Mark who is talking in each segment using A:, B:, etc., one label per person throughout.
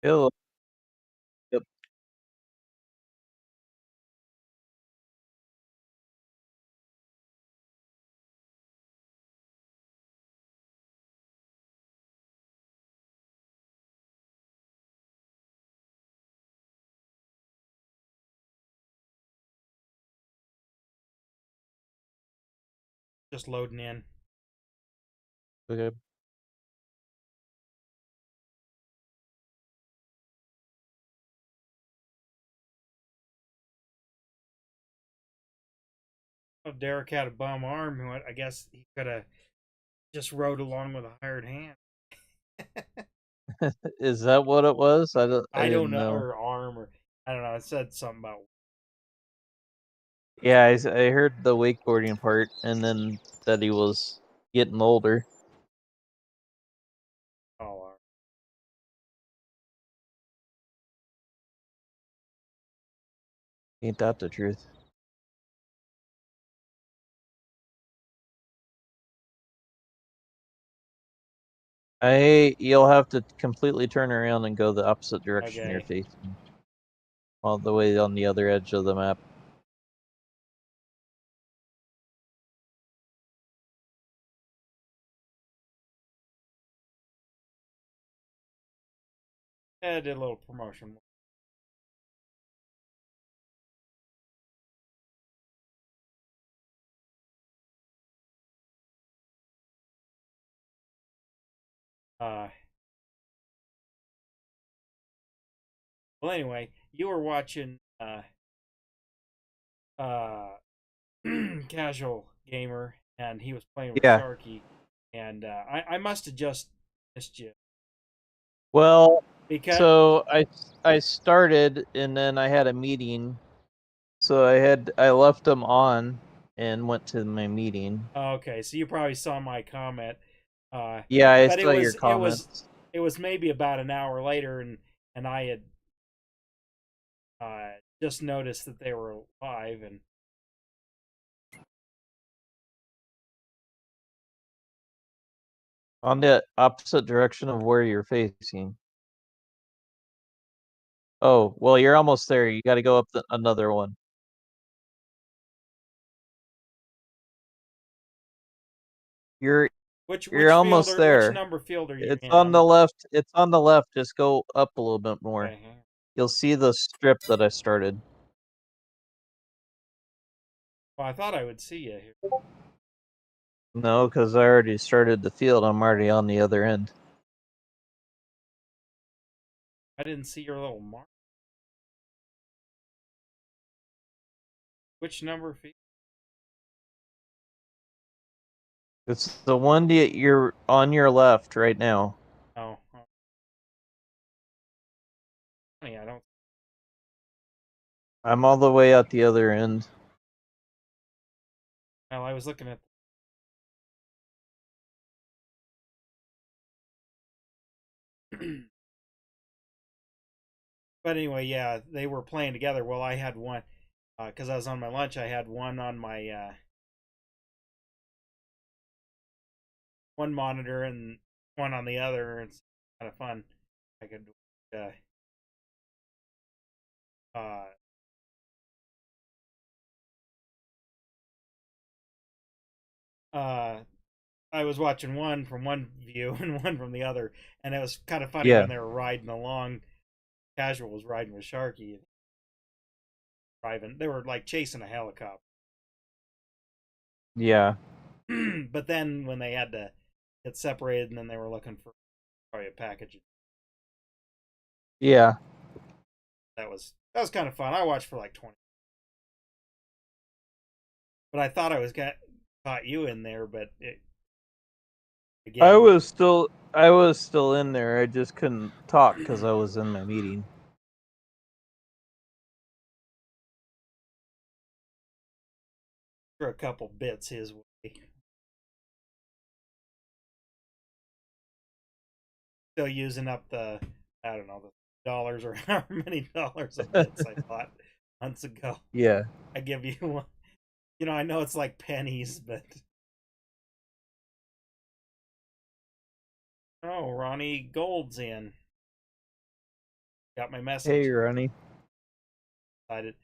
A: Hello. Yep.
B: Just loading in.
A: Okay.
B: Oh, Derek had a bum arm. I guess he could have just rode along with a hired hand.
A: Is that what it was? I
B: I don't
A: didn't
B: know,
A: know.
B: or arm, or I don't know. It said something about
A: Yeah, I heard the wakeboarding part and then that he was getting older.
B: all arm.
A: Ain't that the truth? You'll have to completely turn around and go the opposite direction you're
B: Okay.
A: facing. All the way on the other edge of the map.
B: Yeah, I did a little promotion. Uh, well, anyway, you were watching uh, Casual Gamer, and he was playing with
A: Yeah.
B: Sharky, and I must have just missed you
A: Well,
B: because
A: so I started and then I had a meeting. So I left them on and went to my meeting.
B: okay, so you probably saw my comment. Uh,
A: Yeah, I
B: but
A: saw your comments.
B: it was maybe about an hour later, and I had just noticed that they were live, and
A: On the opposite direction of where you're facing. Oh, well, you're almost there. You got to go up another one. You're you're almost
B: which
A: there.
B: number field are you
A: It's
B: in?
A: on the left. It's on the left. Just go up a little bit more.
B: Okay.
A: You'll see the strip that I started.
B: Well, I thought I would see you here.
A: No, because I already started the field. I'm already on the other end.
B: I didn't see your little mark. Which number field?
A: It's the one that you're on your left right now.
B: Oh, oh, funny, I don't.
A: I'm all the way at the other end.
B: Well, I was looking at. But anyway, yeah, they were playing together. Well, I had one because I was on my lunch. I had one on my one monitor and one on the other. It's kind of fun. I could uh, uh, uh, I was watching one from one view and one from the other, and it was kind of funny
A: Yeah,
B: when they were riding along. Casual was riding with Sharky and driving. They were like chasing a helicopter.
A: yeah,
B: But then when they had to get separated, and then they were looking for probably a package.
A: yeah.
B: That was kind of fun. I watched for like 20, but I thought I was got caught you in there. But
A: I
B: again,
A: was still I was still in there. I just couldn't talk because I was in my meeting.
B: for a couple bits his way. Still using up the I don't know the dollars or how many dollars of bits I bought months ago.
A: Yeah.
B: I give you one. You know, I know it's like pennies, but oh, Ronnie Gold's in. Got my message.
A: Hey, Ronnie.
B: Decided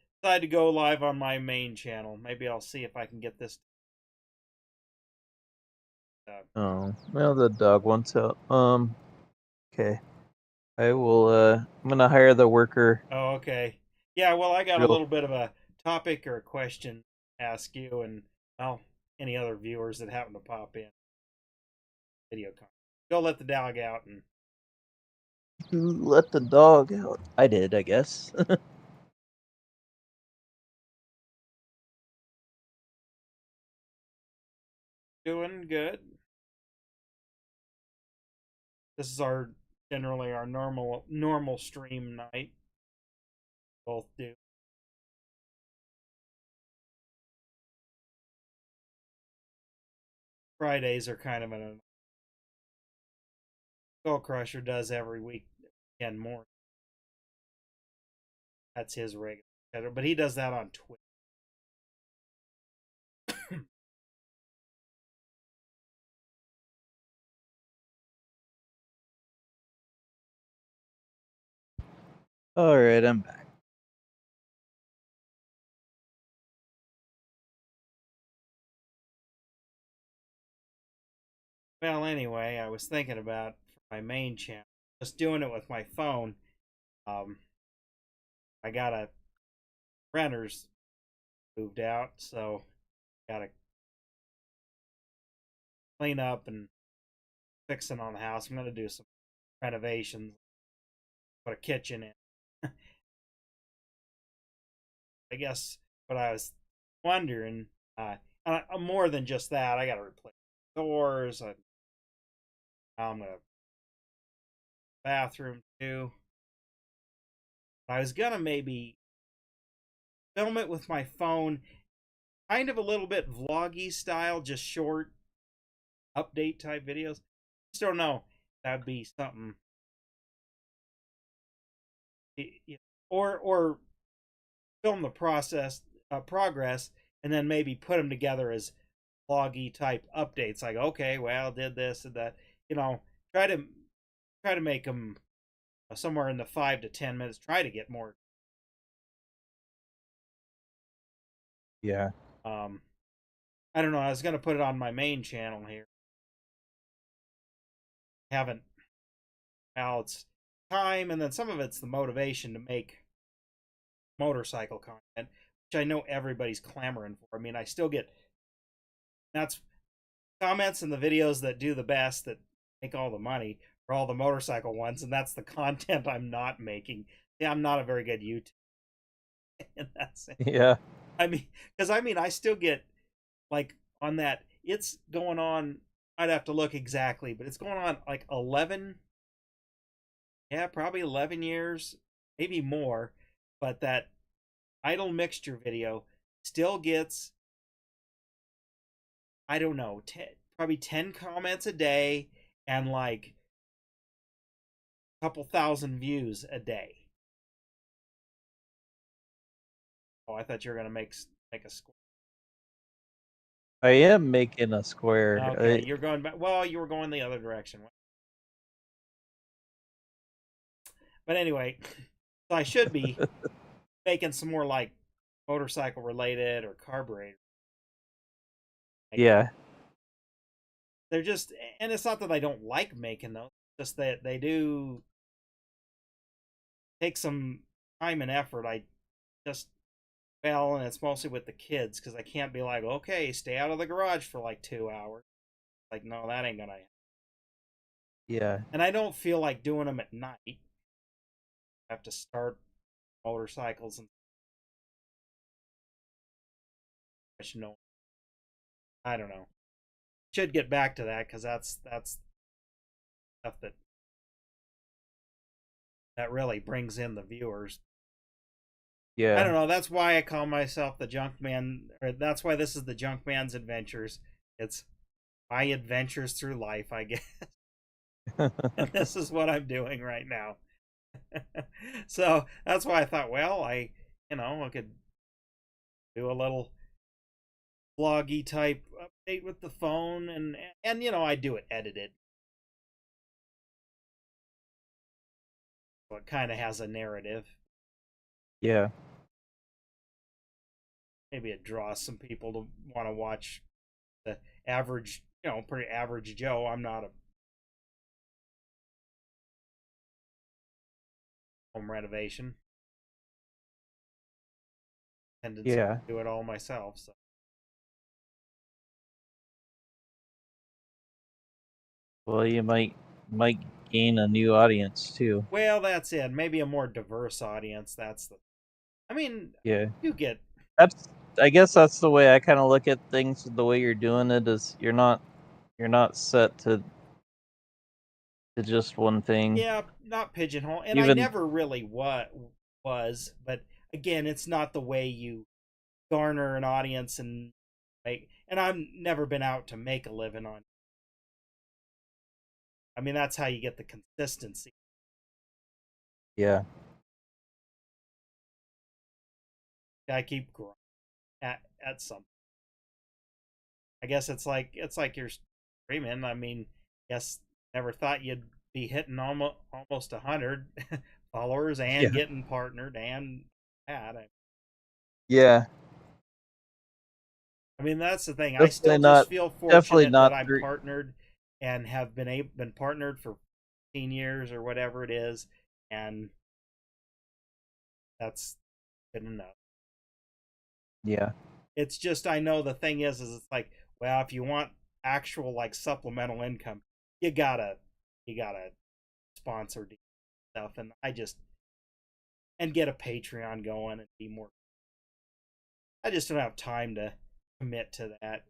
B: to go live on my main channel. Maybe I'll see if I can get this.
A: Oh, well, the dog wants out. Okay. I will, I'm gonna hire the worker.
B: Oh, okay. Yeah, well, I got a
A: Real.
B: little bit of a topic or a question to ask you, and well, any other viewers that happen to pop in. Video content. Go let the dog out and
A: Let the dog out. I did, I guess.
B: doing good. This is our generally our normal stream night. Both do. Fridays are kind of an Skull Crusher does every weekend morning. That's his regular schedule, but he does that on Twitch.
A: Alright, I'm back.
B: Well, anyway, I was thinking about my main channel, just doing it with my phone. I got a renters moved out, so got to clean up and fixing on the house. I'm gonna do some renovations, put a kitchen in. I guess, but I was wondering, more than just that, I got to replace doors. I'm gonna bathroom too. I was gonna maybe film it with my phone, kind of a little bit vloggy style, just short update type videos. Just don't know. That'd be something. Or film the progress, and then maybe put them together as vloggy type updates. Like, okay, well, did this and that. You know, try to make them somewhere in the 5 to 10 minutes. Try to get more.
A: Yeah.
B: I don't know. I was gonna put it on my main channel here. Haven't. Well, it's time, and then some of it's the motivation to make motorcycle content, which I know everybody's clamoring for. I mean, I still get that's comments in the videos that do the best, that make all the money, are all the motorcycle ones, and that's the content I'm not making. Yeah, I'm not a very good YouTuber in that sense.
A: Yeah.
B: I mean, because I still get like on that. It's going on. I'd have to look exactly, but it's going on like 11. Yeah, probably 11 years, maybe more. But that idle mixture video still gets, I don't know, probably 10 comments a day and like a couple thousand views a day. Oh, I thought you were gonna make a score.
A: I am making a square.
B: Okay, you're going back. Well, you were going the other direction. But anyway, so I should be making some more like motorcycle related or carburetor.
A: Yeah.
B: They're just, and it's not that I don't like making those, just that they do take some time and effort. I just, well, and it's mostly with the kids because I can't be like, okay, stay out of the garage for like 2 hours. Like, no, that ain't gonna happen.
A: Yeah.
B: And I don't feel like doing them at night. I have to start motorcycles and I don't know. Should get back to that because that's stuff that really brings in the viewers. I don't
A: Yeah.
B: know. That's why I call myself the Junk Man, or that's why this is the Junk Man's Adventures. It's my adventures through life, I guess. And this is what I'm doing right now. So that's why I thought, well, I could do a little vloggy type update with the phone, and I do it edited. So it kind of has a narrative.
A: Yeah.
B: Maybe it draws some people to want to watch the average, pretty average Joe. I'm not a home renovation tendency
A: Yeah.
B: to do it all myself. So,
A: Well, you might gain a new audience too.
B: well, that's it. Maybe a more diverse audience. That's the. I mean,
A: Yeah.
B: you get.
A: That's I guess that's the way I kind of look at things. The way you're doing it is you're not set to just one thing.
B: Yeah, not pigeonhole, and I
A: Even
B: never really was, but again, it's not the way you garner an audience and make. And I've never been out to make a living on. I mean, that's how you get the consistency.
A: yeah.
B: I keep growing at something. I guess it's like you're streaming. I mean, yes, never thought you'd be hitting almost 100 followers and
A: Yeah.
B: getting partnered and that.
A: Yeah.
B: I mean, that's the thing. I
A: Definitely
B: still just
A: not
B: feel
A: definitely
B: fortunate that
A: not
B: I'm
A: three.
B: partnered and have been partnered for 15 years or whatever it is, and that's good enough.
A: Yeah.
B: It's just I know the thing is it's like, well, if you want actual like supplemental income, you gotta sponsor stuff, and I just and get a Patreon going and be more. I just don't have time to commit to that.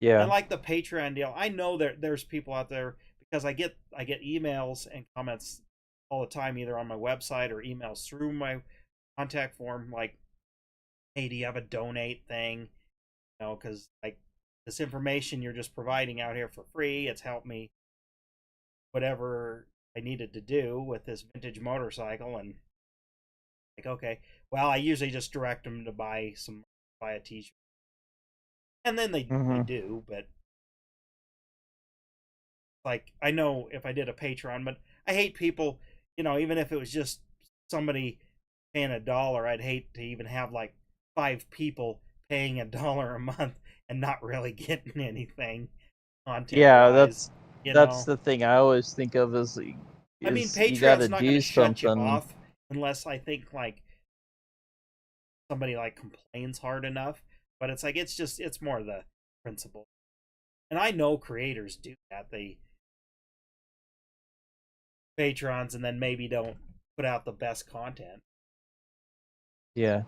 B: I
A: Yeah.
B: like the Patreon deal. I know there's people out there because I get emails and comments all the time, either on my website or emails through my contact form, like, "Hey, do you have a donate thing?" Because like this information you're just providing out here for free. It's helped me whatever I needed to do with this vintage motorcycle, and like, okay, well, I usually just direct them to buy a T-shirt, and then they
A: Mhm.
B: do, but like I know if I did a Patreon, but I hate people, even if it was just somebody paying $1, I'd hate to even have like 5 people paying $1 a month and not really getting anything content
A: Yeah,
B: wise, you
A: that's
B: know.
A: the thing I always think of
B: I mean,
A: is you got to
B: Patreon's not going to
A: do
B: shut you
A: something.
B: off unless I think like somebody like complains hard enough, but it's more the principle. And I know creators do that. They patrons and then maybe don't put out the best content.
A: Yeah.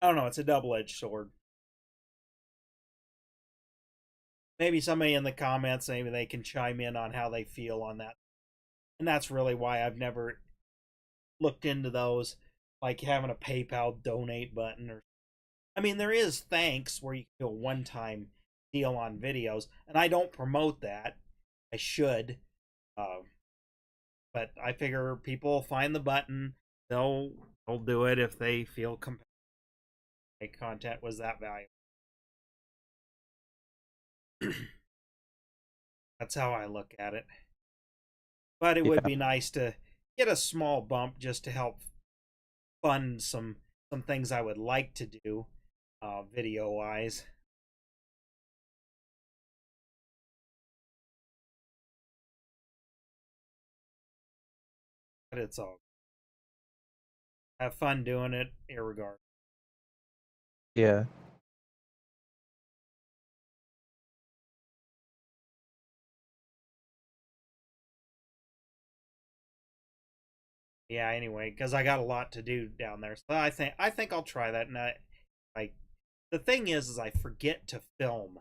B: I don't know. It's a double-edged sword. Maybe somebody in the comments, maybe they can chime in on how they feel on that. And that's really why I've never looked into those, like having a PayPal donate button. Or I mean, there is thanks where you can do a one-time deal on videos, and I don't promote that. I should, uh, but I figure people will find the button. They'll they'll do it if they feel content was that valuable. That's how I look at it. But it would
A: Yeah.
B: be nice to get a small bump just to help fund some things I would like to do, video wise. But it's all have fun doing it, irregardless.
A: Yeah.
B: Yeah. Anyway, because I got a lot to do down there, so I think I'll try that. And I the thing is I forget to film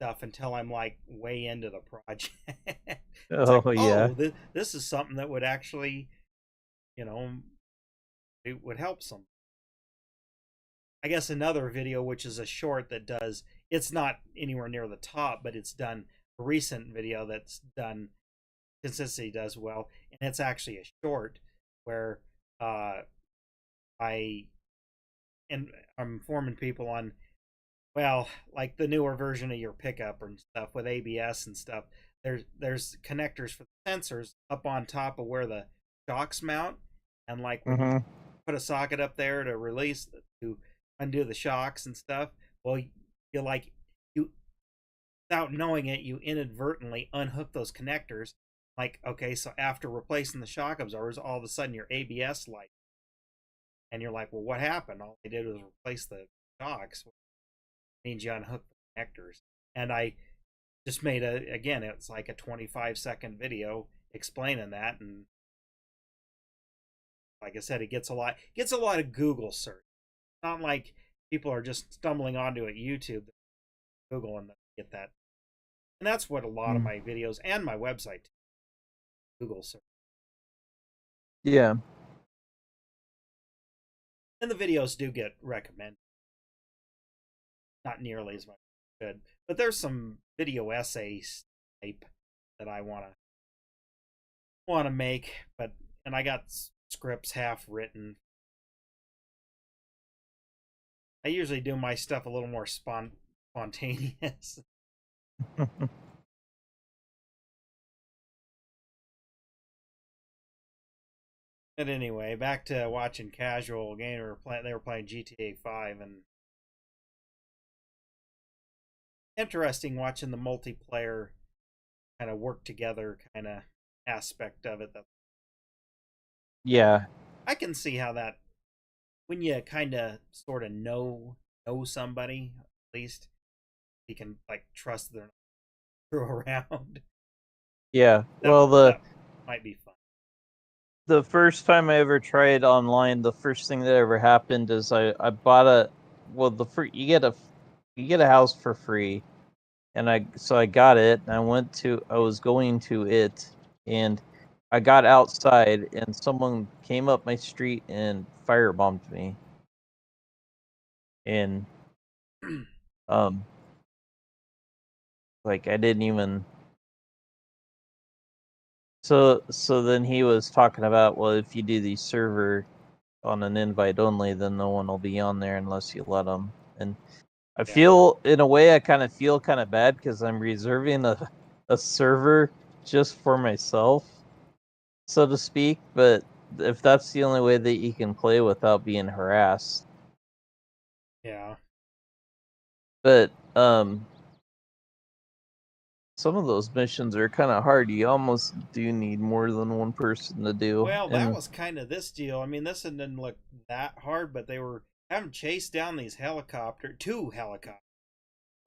B: stuff until I'm like way into the project. It's like,
A: Oh yeah.
B: oh, this is something that would actually, you know, it would help some. I guess another video, which is a short that does, it's not anywhere near the top, but it's done a recent video that's done consistency does well, and it's actually a short where uh, I and I'm informing people on, well, like the newer version of your pickup and stuff with ABS and stuff. there's connectors for the sensors up on top of where the shocks mount, and like when you
A: Mm-hmm.
B: put a socket up there to release to undo the shocks and stuff, well, you like you without knowing it, you inadvertently unhook those connectors. Like, okay, so after replacing the shock absorbers, all of a sudden your ABS light, and you're like, well, what happened? All they did was replace the shocks. It means you unhook the connectors. And I just made again, it's like a 25-second video explaining that, and like I said, it gets a lot of Google search. It's not like people are just stumbling onto it YouTube, Google, and get that. And that's what a lot of my videos and my website Google search.
A: Yeah.
B: And the videos do get recommended, not nearly as much as good. But there's some video essays type that I wanna make, but and I got scripts half written. I usually do my stuff a little more spontaneous. But anyway, back to watching casual game. They were playing GTA 5, and interesting watching the multiplayer kind of work together kind of aspect of it. That
A: Yeah.
B: I can see how that when you kind of sort of know somebody, at least you can like trust their crew around.
A: Yeah.
B: That
A: Well,
B: that might be fun.
A: the first time I ever tried online, the first thing that ever happened is I bought a well the free you get a house for free, and I got it, and I was going to it, and I got outside, and someone came up my street and firebombed me, and um like I didn't even. So then he was talking about, well, if you do the server on an invite only, then no one will be on there unless you let them. And I
B: Yeah,
A: feel, in a way, I kind of feel kind of bad because I'm reserving a server just for myself, so to speak. But if that's the only way that you can play without being harassed,
B: yeah.
A: but some of those missions are kind of hard. You almost do need more than one person to do.
B: Well, that
A: And
B: was kind of this deal. I mean, this one didn't look that hard, but they were having chased down these two helicopters.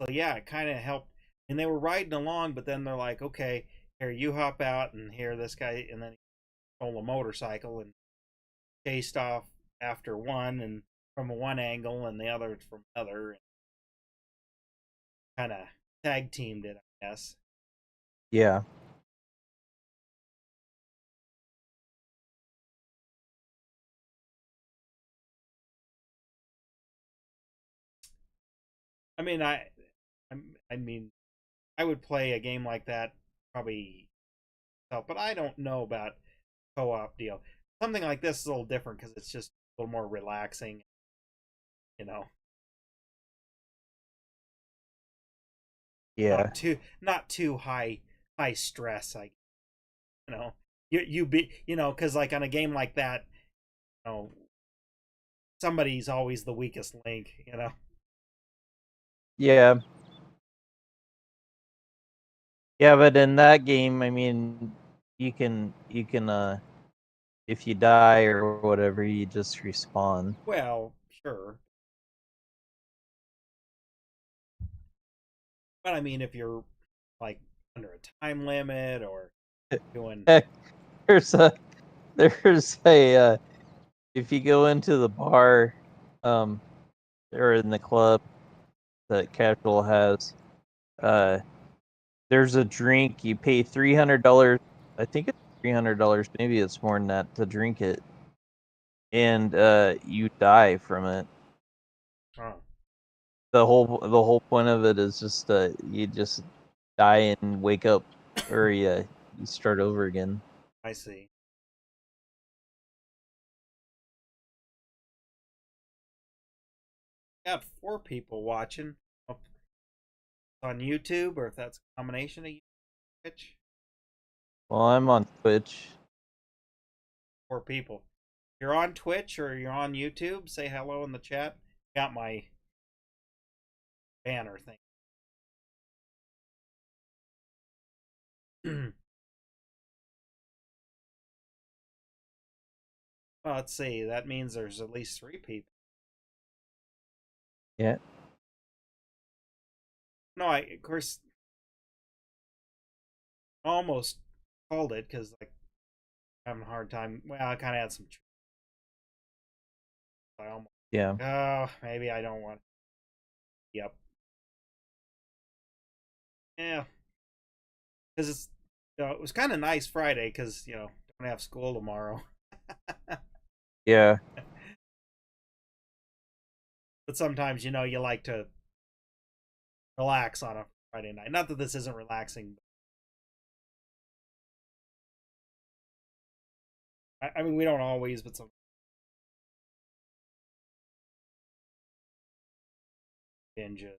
B: So yeah, it kind of helped. And they were riding along, but then they're like, okay, here you hop out, and here this guy, and then he stole a motorcycle and chased off after one, and from one angle, and the other from another, and kind of tag teamed it, I guess.
A: yeah,
B: I mean, I mean, I would play a game like that probably, but I don't know about co-op deal. Something like this is a little different because it's just a little more relaxing, you know.
A: yeah,
B: Not too high stress. You know, you be because like on a game like that, you know, somebody's always the weakest link. You know.
A: yeah. Yeah, but in that game, I mean, you can if you die or whatever, you just respawn.
B: Well, sure, but I mean, if you're like under a time limit or doing,
A: Heck, there's a there's a if you go into the bar, um, or in the club that Casual has, uh, there's a drink. You pay $300. I think it's $300. Maybe it's more than that to drink it, and you die from it.
B: oh,
A: The whole point of it is just you just die and wake up, or you start over again.
B: I see. Got four people watching on YouTube, or if that's a combination of you. Twitch?
A: Well, I'm on Twitch.
B: 4 people. You're on Twitch or you're on YouTube, say hello in the chat. Got my banner thing. Well, let's see. That means there's at least 3 people.
A: Yeah.
B: No, of course, almost called it because like I'm having a hard time. Well, I kind of had some. I almost.
A: Yeah.
B: Oh, maybe I don't want. Yep. Yeah, because it's. It was kind of nice Friday because don't have school tomorrow.
A: Yeah.
B: But sometimes you like to relax on a Friday night. Not that this isn't relaxing. I mean, we don't always, but some binge a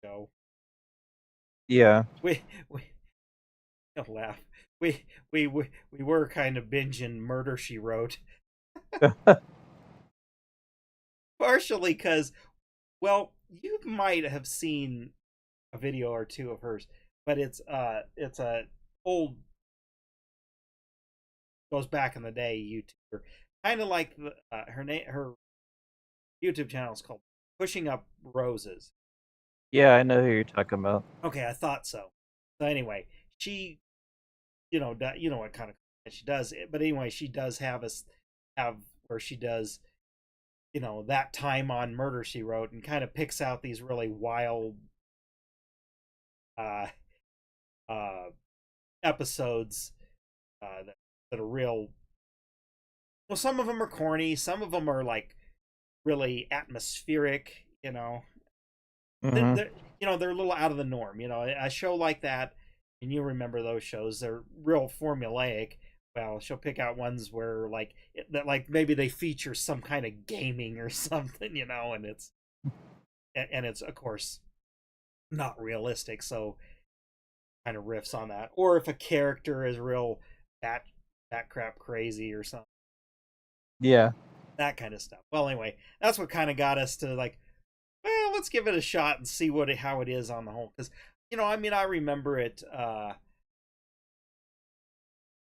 B: show.
A: Yeah.
B: We don't laugh. We were kind of binging Murder She Wrote, partially because, well, you might have seen a video or two of hers, but it's a old, goes back in the day YouTuber, kind of like her YouTube channel is called Pushing Up Roses.
A: Yeah, I know who you're talking about.
B: Okay, I thought so. So anyway, she, you know what kind of content she does. But anyway, she does have where she does, that time on Murder She Wrote, and kind of picks out these really wild uh uh episodes that are real. Well, some of them are corny, some of them are like really atmospheric.
A: Mm-hmm.
B: They're a little out of the norm. A show like that, and you remember those shows, they're real formulaic. Well, she'll pick out ones where like maybe they feature some kind of gaming or something, and it's of course not realistic, so kind of riffs on that. Or if a character is real bat crap crazy or something,
A: Yeah.
B: that kind of stuff. Well, anyway, that's what kind of got us to like, well, let's give it a shot and see how it is on the whole. Because I mean, I remember it.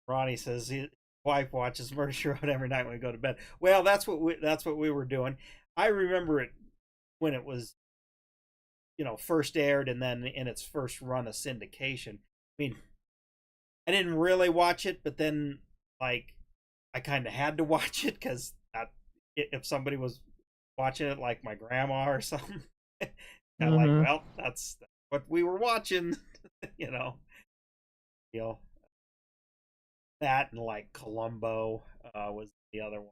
B: Ronnie says his wife watches Murder She Wrote every night when we go to bed. Well, that's what we were doing. I remember it when it was first aired, and then in its first run of syndication. I mean, I didn't really watch it, but then like I kind of had to watch it because if somebody was watching it, like my grandma or something, kind of like,
A: Mm-hmm.
B: well, that's what we were watching, you know. You know that, and like Columbo was the other one.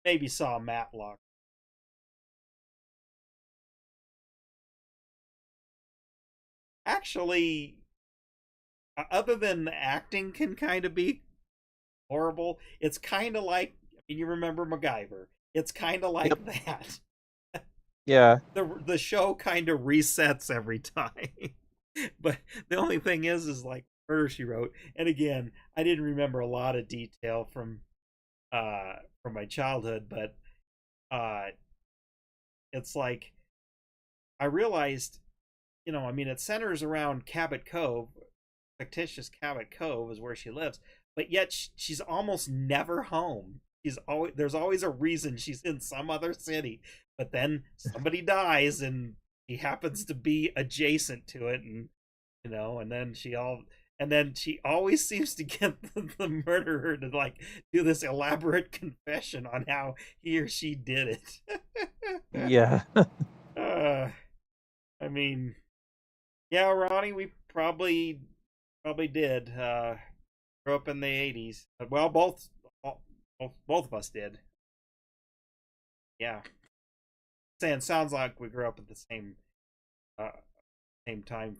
B: Maybe saw Matlock. Actually, other than the acting can kind of be horrible, it's kind of like, I mean, you remember MacGyver. It's kind of
A: Yep.
B: like that.
A: Yeah.
B: The show kind of resets every time. But the only thing is like Murder She Wrote, and again, I didn't remember a lot of detail from my childhood, but uh it's like I realized, I mean, it centers around Cabot Cove. Fictitious Cabot Cove is where she lives, but yet she's almost never home. There's always a reason she's in some other city, but then somebody dies and she happens to be adjacent to it, and then she always seems to get the murderer to like do this elaborate confession on how he or she did it.
A: Yeah.
B: uh, I mean, yeah, Ronnie, we probably did. Grew up in the '80s. Well, both of us did. Yeah, saying sounds like we grew up at the uh, same time.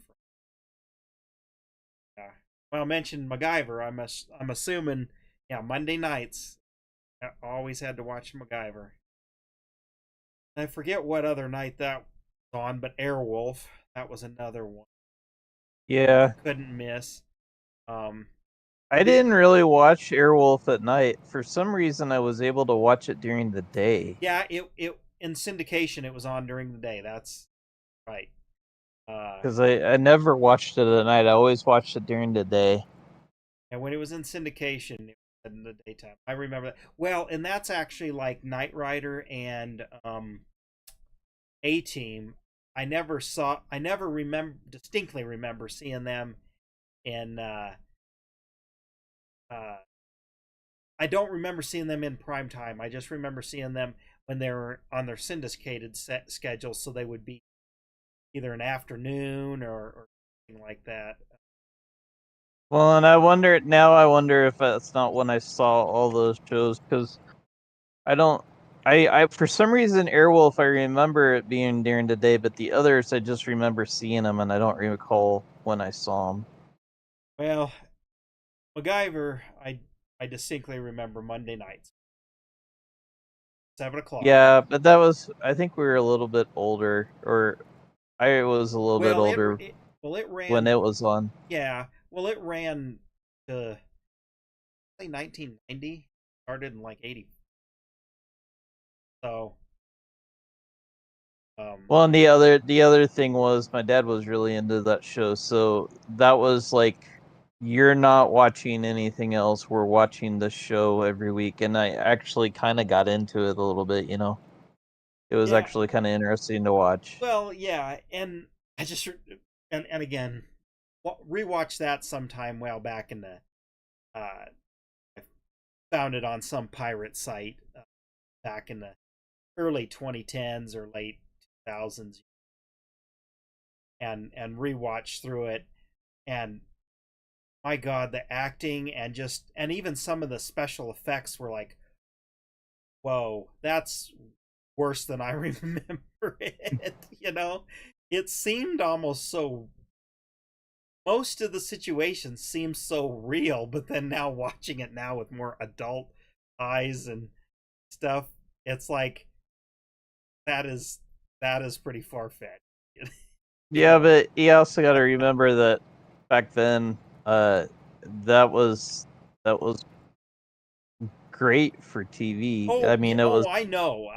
B: Yeah. Well, I mentioned MacGyver. I'm assuming. Yeah, Monday nights. I always had to watch MacGyver. I forget what other night that was on, but Airwolf. That was another one.
A: Yeah.
B: couldn't miss. Um,
A: I
B: the
A: didn't really watch Airwolf at night. For some reason, I was able to watch it during the day.
B: Yeah, it in syndication it was on during the day. That's right. Uh,
A: Because I never watched it at night. I always watched it during the day.
B: and when it was in syndication, it was in the daytime. I remember that. Well, and that's actually like Knight Rider and A Team. I never remember distinctly remember seeing them in. Uh, I don't remember seeing them in prime time. I just remember seeing them when they were on their syndicated set schedule, so they would be either an afternoon or something like that.
A: Well, and I wonder now. I wonder if that's not when I saw all those shows because I don't. I for some reason Airwolf I remember it being during the day, but the others I just remember seeing them and I don't recall when I saw them.
B: Well, MacGyver, I distinctly remember Monday nights, 7 o'clock.
A: Yeah, but that was I think we were a little bit older, or I was a little bit
B: Well,
A: older
B: it
A: when
B: ran.
A: it was on.
B: Yeah, well, it ran to say 1990. Started in like 80. So, um,
A: Well, and the other thing was my dad was really into that show, so that was like you're not watching anything else. We're watching the show every week, and I actually kind of got into it a little bit. It was
B: yeah.
A: actually kind of interesting to watch.
B: Well, yeah, and I just and again, rewatch that sometime well back in the. I found it on some pirate site back in the early 2010s or late 2000s, and rewatch through it, and my god, the acting and even some of the special effects were like, whoa, that's worse than I remember it. It seemed almost so. Most of the situations seem so real, but then now watching it now with more adult eyes and stuff, it's like that is that is pretty far fetched. you
A: Yeah,
B: know?
A: but you also got to remember that back then, that was great for TV.
B: Oh
A: I
B: yeah,
A: mean, it was
B: oh I know.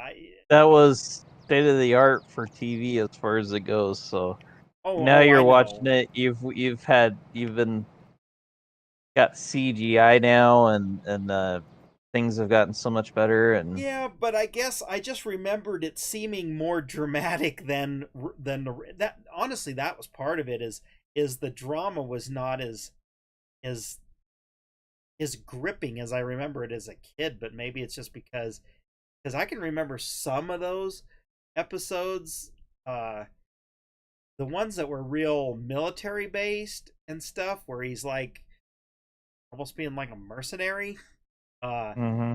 A: that was state of the art for TV as far as it goes. So now
B: I
A: you're
B: know.
A: watching it. You've been got CGI now, and things have gotten so much better. And
B: Yeah, but I guess I just remembered it seeming more dramatic than that. Honestly, that was part of it. Is the drama was not as as gripping as I remember it as a kid. But maybe it's just because I can remember some of those episodes, uh, the ones that were real military based and stuff, where he's like almost being like a mercenary. uh
A: hmm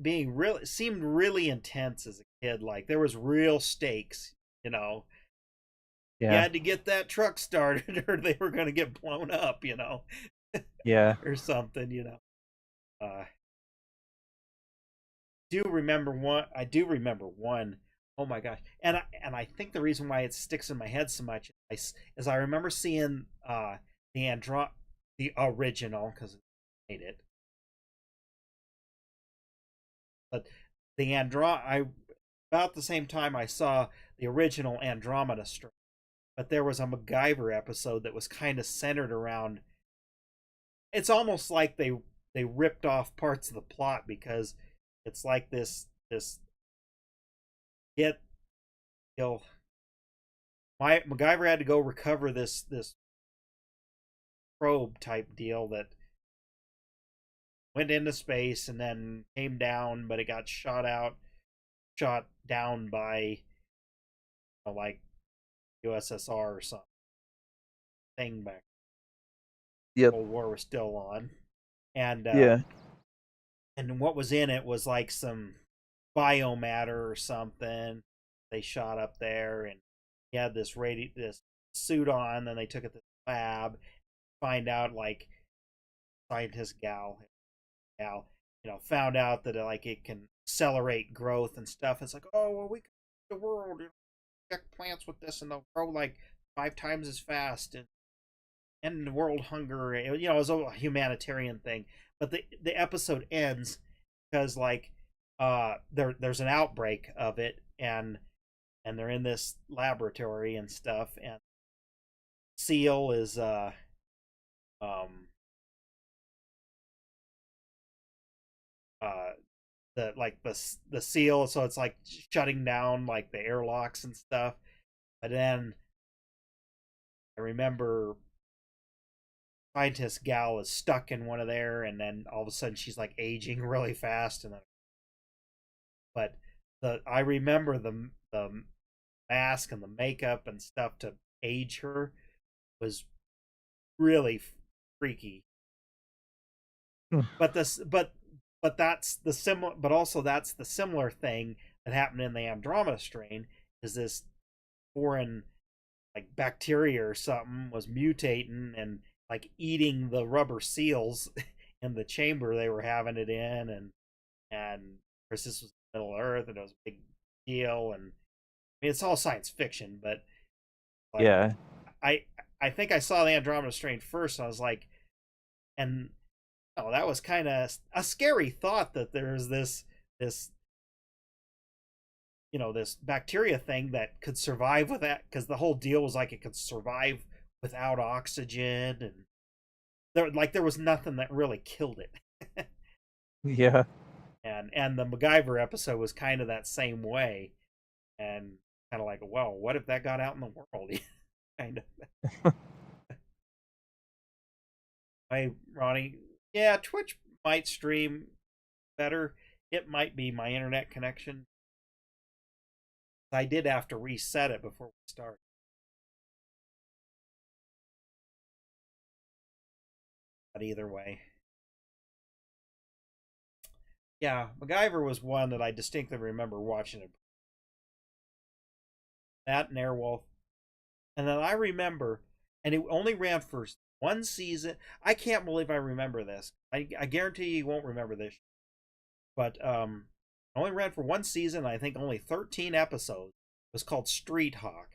B: being really seemed really intense as a kid. Like there was real stakes, you know. You
A: yeah,
B: had to get that truck started or they were going to get blown up,
A: yeah,
B: or something, uh I do remember one. Oh my gosh. And I think the reason why it sticks in my head so much is I remember seeing the original, because I made it, but the Andro I about the same time I saw the original Andromeda Strain. But there was a MacGyver episode that was kind of centered around. It's almost like they ripped off parts of the plot, because it's like this get you know my MacGyver had to go recover this probe type deal that went into space and then came down, but it got shot down by like USSR or something thing back.
A: yep,
B: Cold War was still on, and
A: yeah,
B: what was in it was like some biomatter or something. They shot up there, and he had this suit on. Then they took it to the lab, find out like scientist gal, found out that like it can accelerate growth and stuff. It's like, oh well, we can the world, check plants with this, and they'll grow like 5 times as fast. And end world hunger. It was a humanitarian thing. But the episode ends because like there's an outbreak of it, and they're in this laboratory and stuff, and Seal is um uh the seal, so it's like shutting down like the airlocks and stuff. But then I remember scientist gal is stuck in one of there, and then all of a sudden she's like aging really fast, and then but I remember the mask and the makeup and stuff to age her was really freaky.
A: Hmm.
B: But this but that's the similar, but also that's the similar thing that happened in the Andromeda strain, is this foreign like bacteria or something was mutating and like eating the rubber seals in the chamber they were having it in, and of course this was the middle of Earth and it was a big deal. And I mean it's all science fiction, but like
A: Yeah.
B: I I think I saw the Andromeda strain first, and I was like, and oh, that was kind of a scary thought that there's this this bacteria thing that could survive with that, because the whole deal was like it could survive without oxygen, and there was nothing that really killed it.
A: Yeah.
B: And the MacGyver episode was kind of that same way, and kind of like, well, what if that got out in the world? Kind of. Hey, Ronnie. Yeah, Twitch might stream better. It might be my internet connection. I did have to reset it before we started. But either way. Yeah, MacGyver was one that I distinctly remember watching it. That and Airwolf. And then I remember, and it only ran for one season. I can't believe I remember this. I guarantee you won't remember this. But only ran for one season. I think only 13 episodes. It was called Street Hawk.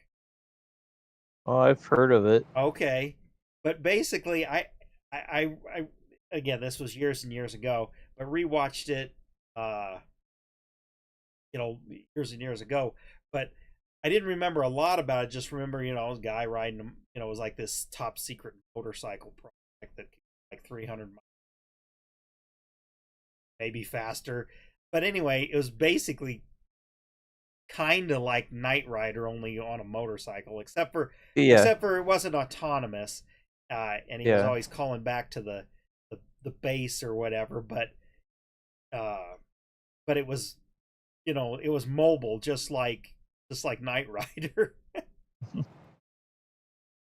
A: Oh, I've heard of it.
B: Okay, but basically, I again, this was years and years ago, but rewatched it, uh, years and years ago. But I didn't remember a lot about it. Just remember, it was a guy riding, it was like this top secret motorcycle project that like 300 miles, maybe faster. But anyway, it was basically kind of like Knight Rider, only on a motorcycle,
A: Yeah.
B: except for it wasn't autonomous, and he was
A: Yeah.
B: always calling back to the base or whatever. Uh, but it was it was mobile, just like Knight Rider.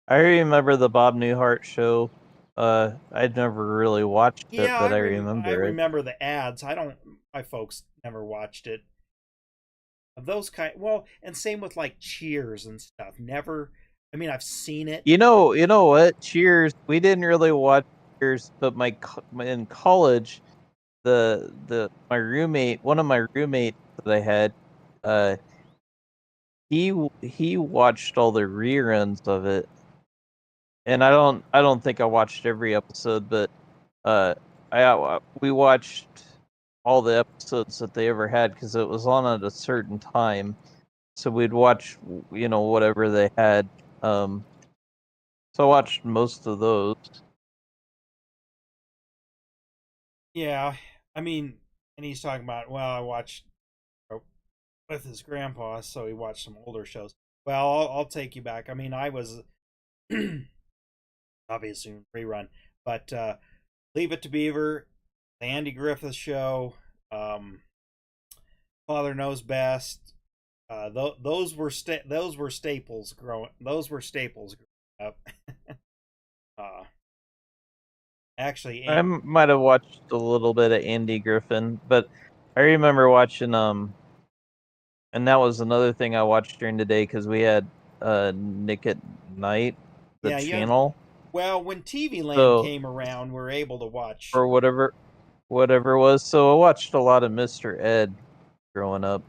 A: I remember the Bob Newhart show. I'd never really watched it,
B: Yeah,
A: but I
B: I
A: remember it.
B: remember the ads. I don't. My folks never watched it. Of those kind, well, and same with like Cheers and stuff. Never. I mean, I've seen it.
A: You know what? Cheers. We didn't really watch Cheers, but in college, my roommate, one of my roommates that I had, uh, he watched all the reruns of it, and I don't think I watched every episode, but uh, we watched all the episodes that they ever had because it was on at a certain time, so we'd watch whatever they had. Um, so I watched most of those.
B: Yeah, I mean, and he's talking about, well, I watched with his grandpa, so he watched some older shows. Well, I'll take you back. I mean, I was obviously rerun, but Leave It to Beaver, the Andy Griffith Show, um, Father Knows Best. Those were staples growing. Those were staples growing up. uh,
A: I
B: actually,
A: might have watched a little bit of Andy Griffin, but I remember watching and that was another thing I watched during the day because we had Nick at Night, the
B: yeah,
A: channel.
B: well, when TV Land
A: So
B: came around, we are able to watch.
A: or whatever it was. So I watched a lot of Mr. Ed growing up.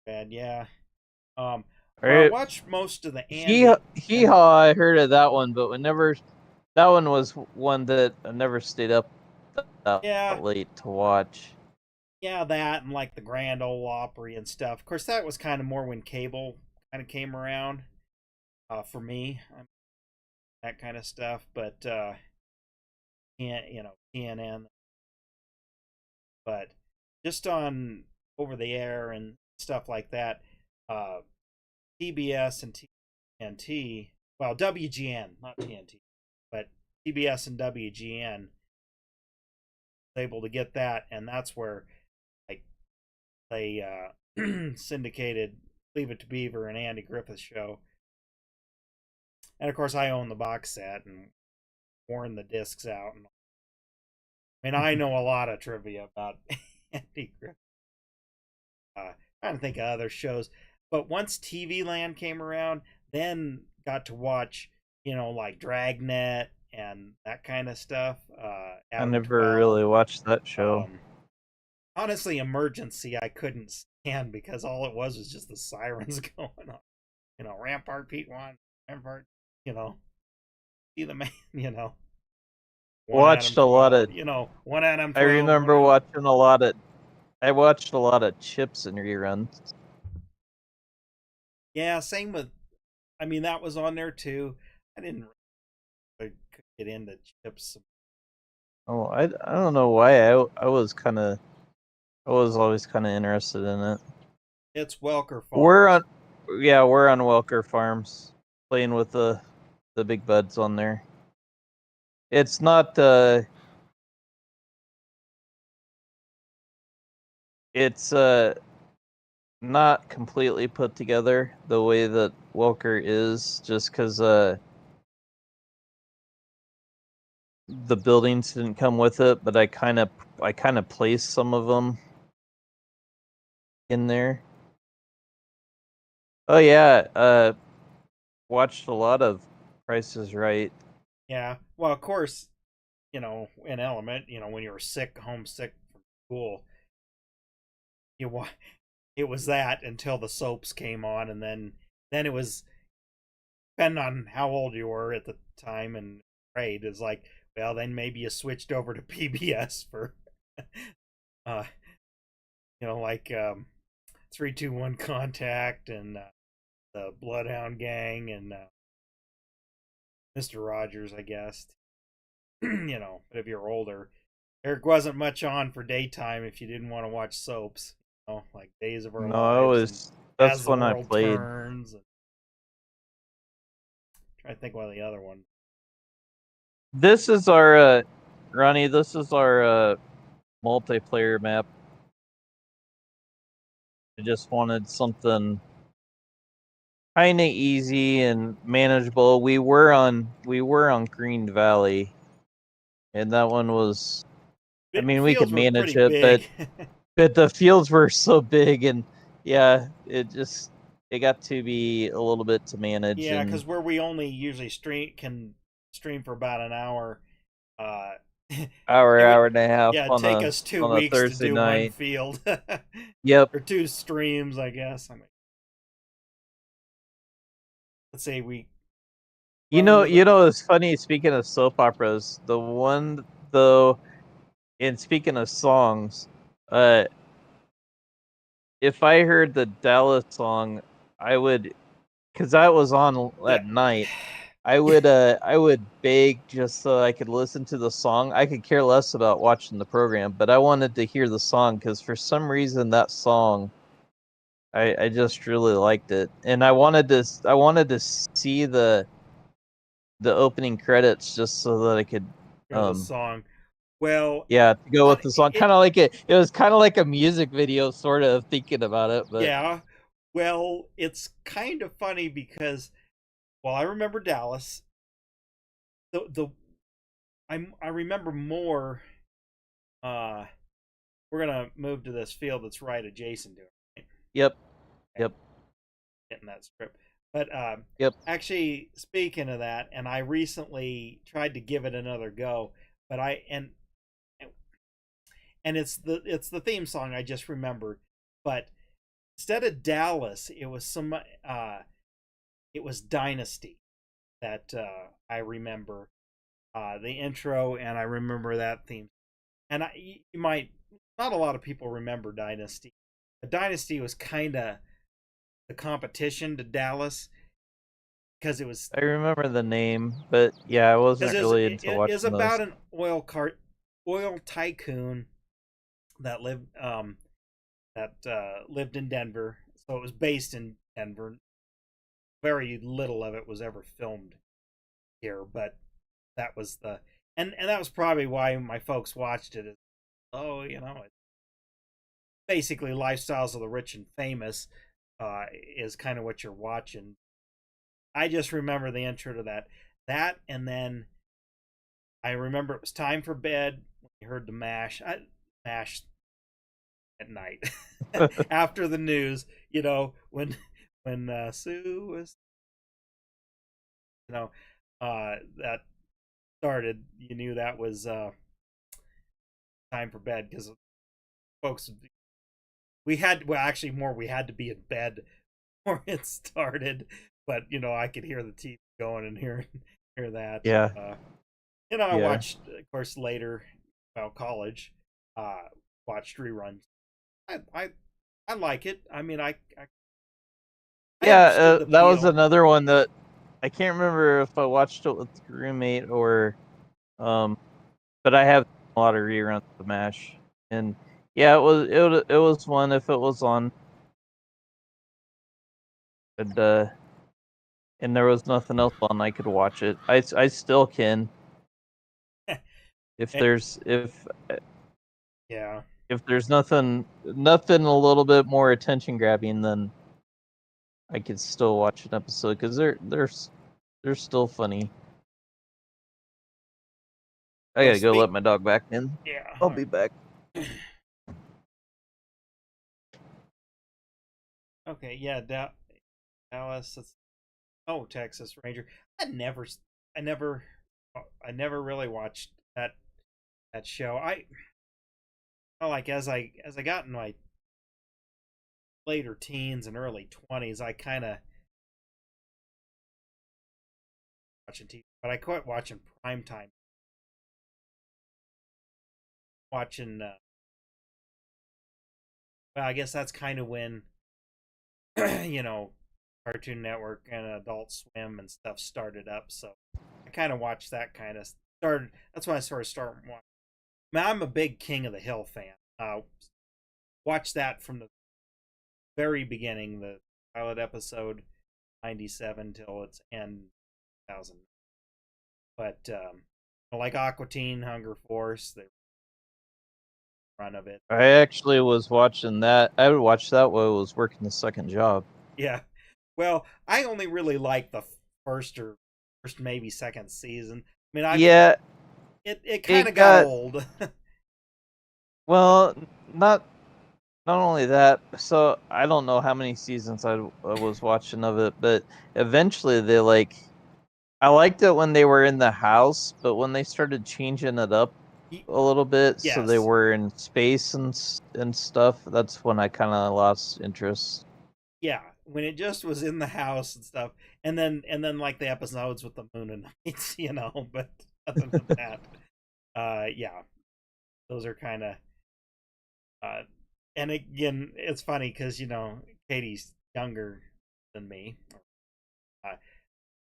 B: Bad, yeah. Um, well, I
A: Right?
B: watched most of the
A: Hee
B: Andy
A: Hee
B: and
A: Haw, I heard of that one, but we never That one was one that I never stayed up that
B: Yeah,
A: late to watch.
B: yeah, that and like the Grand Ole Opry and stuff. Of course, that was kind of more when cable kind of came around for me, that kind of stuff. But TNN, but just on over the air and stuff like that, uh, TBS and TNT, well, WGN, not TNT, but TBS and WGN able to get that, and that's where like they syndicated Leave It to Beaver and Andy Griffith's show. And of course, I own the box set and worn the discs out. And I mean, I know a lot of trivia about Andy Griffith. Trying to think of other shows, but once TV Land came around, then got to watch, like Dragnet and that kind of stuff.
A: I
B: Adam
A: never
B: 12.
A: really watched that show.
B: Honestly, Emergency I couldn't stand because all it was just the sirens going on. Rampart Pete 1, Rampart, you know, see the man, one Adam
A: Watched a lot
B: 12,
A: of.
B: one Adam
A: I
B: 12, one
A: remember
B: Adam.
A: watching a lot of. I watched a lot of Chips and reruns.
B: Yeah, same with, I mean, that was on there too. I didn't really get into Chips.
A: Oh, I don't know why I was always kind of interested in it.
B: It's Welker
A: We're
B: Farms.
A: on, yeah, we're on Welker Farms, playing with the big buds on there. It's not it's not completely put together the way that Welker is, just because the buildings didn't come with it, but I kind of placed some of them in there. Oh yeah, watched a lot of Price is Right.
B: Yeah. Well, of course, in Element, when you were homesick from school, you wa- it was that until the soaps came on, and then it was, depending on how old you were at the time and grade, is like, well, then maybe you switched over to PBS for, uh, like 321 Contact and the Bloodhound Gang and Mr. Rogers, I guess. But if you're older, there wasn't much on for daytime if you didn't want to watch soaps, like Days of Our
A: No,
B: Lives and
A: that's
B: As the
A: when I
B: World
A: played.
B: Turns. And try to think what the other one.
A: This is our Ronnie. This is our multiplayer map. I just wanted something kind of easy and manageable. We were on Green Valley, and that one was. I mean, we could
B: Fields were
A: manage
B: pretty
A: it, but
B: big.
A: the fields were so big, and yeah, it got to be a little bit to manage.
B: Yeah,
A: And
B: because where we only usually can stream for about an hour, uh, it would,
A: hour and a half
B: yeah,
A: on
B: take us 2 weeks to
A: Thursday
B: do one
A: night.
B: field.
A: Yep.
B: Or two streams, I guess. I mean, let's say we run with it.
A: It's funny. Speaking of soap operas, the one though, and speaking of songs, uh, if I heard the Dallas song, I would, because that was on at
B: That
A: night. I would beg just so I could listen to the song. I could care less about watching the program, but I wanted to hear the song because for some reason that song, I just really liked it, and I wanted to see the opening credits just so that I could
B: hear the song. Well,
A: yeah, to go
B: on
A: with the song.
B: it,
A: Kind of like it was kind of like a music video sort of thinking about it, but
B: yeah. Well, it's kind of funny because, well, I remember Dallas. The I remember more. Uh, we're gonna move to this field that's right adjacent to it. Right?
A: yep.
B: Okay,
A: Yep.
B: getting that script. But
A: Yep.
B: actually, speaking of that, and I recently tried to give it another go, but it's the theme song I just remembered, but instead of Dallas, it was Dynasty that I remember. the intro, and I remember that theme. And you might not a lot of people remember Dynasty. But Dynasty was kind of the competition to Dallas because it was
A: I remember the name, but yeah, I wasn't really into
B: it is
A: watching
B: about
A: those.
B: an oil tycoon that lived in Denver. So it was based in Denver. Very little of it was ever filmed here, but that was the and that was probably why my folks watched it. Oh, it's basically lifestyles of the rich and famous is kind of what you're watching. I just remember the intro to that, and then I remember it was time for bed when you heard the mash at night after the news. When Sue was, that started, you knew that was time for bed because folks, actually more, we had to be in bed before it started, but I could hear the TV going and hear that.
A: Yeah,
B: I
A: yeah,
B: watched, of course, later, college, uh, watched reruns. I I like it. I mean, I
A: yeah.
B: understood the
A: That was
B: appeal.
A: another one that I can't remember if I watched it with the roommate or, um, but I have a lot of reruns of Mash, and yeah, it was one if it was on, and and there was nothing else on, I could watch it. I still can if
B: Eh,
A: there's
B: yeah.
A: if there's nothing a little bit more attention grabbing, then I could still watch an episode because they're still funny. I
B: So
A: gotta go let
B: speak.
A: my dog back in.
B: Yeah.
A: I'll
B: All
A: be back.
B: right. Okay. Yeah. Dallas. Texas Ranger. I never, I never, I never really watched that show. Like as I got in my later teens and early 20s, I kind of watching TV, but I quit watching primetime. Watching, well, I guess that's kind of when, you know, Cartoon Network and Adult Swim and stuff started up. So I kind of watched that kind of started. That's when I sort of started watching. I mean, I'm a big King of the Hill fan. Watched that from the very beginning, the pilot episode, 97 till its end, 2000. But like Aqua Teen, Hunger Force, the run of it.
A: I actually was watching that. I would watch that while I was working the second job.
B: Yeah. Well, I only really like the first or first maybe second season. I mean,
A: Yeah,
B: it kind
A: it
B: of got
A: got
B: old.
A: well. Not only that. So I don't know how many seasons I was watching of it, but eventually they like. I liked it when they were in the house, but when they started changing it up a little bit, so they
B: Yes.
A: were in space and stuff, that's when I kind of lost interest.
B: Yeah, when it just was in the house and stuff, and then like the episodes with the moon and nights, but other than that, yeah, those are kind of uh and again, it's funny because Katie's younger than me, uh,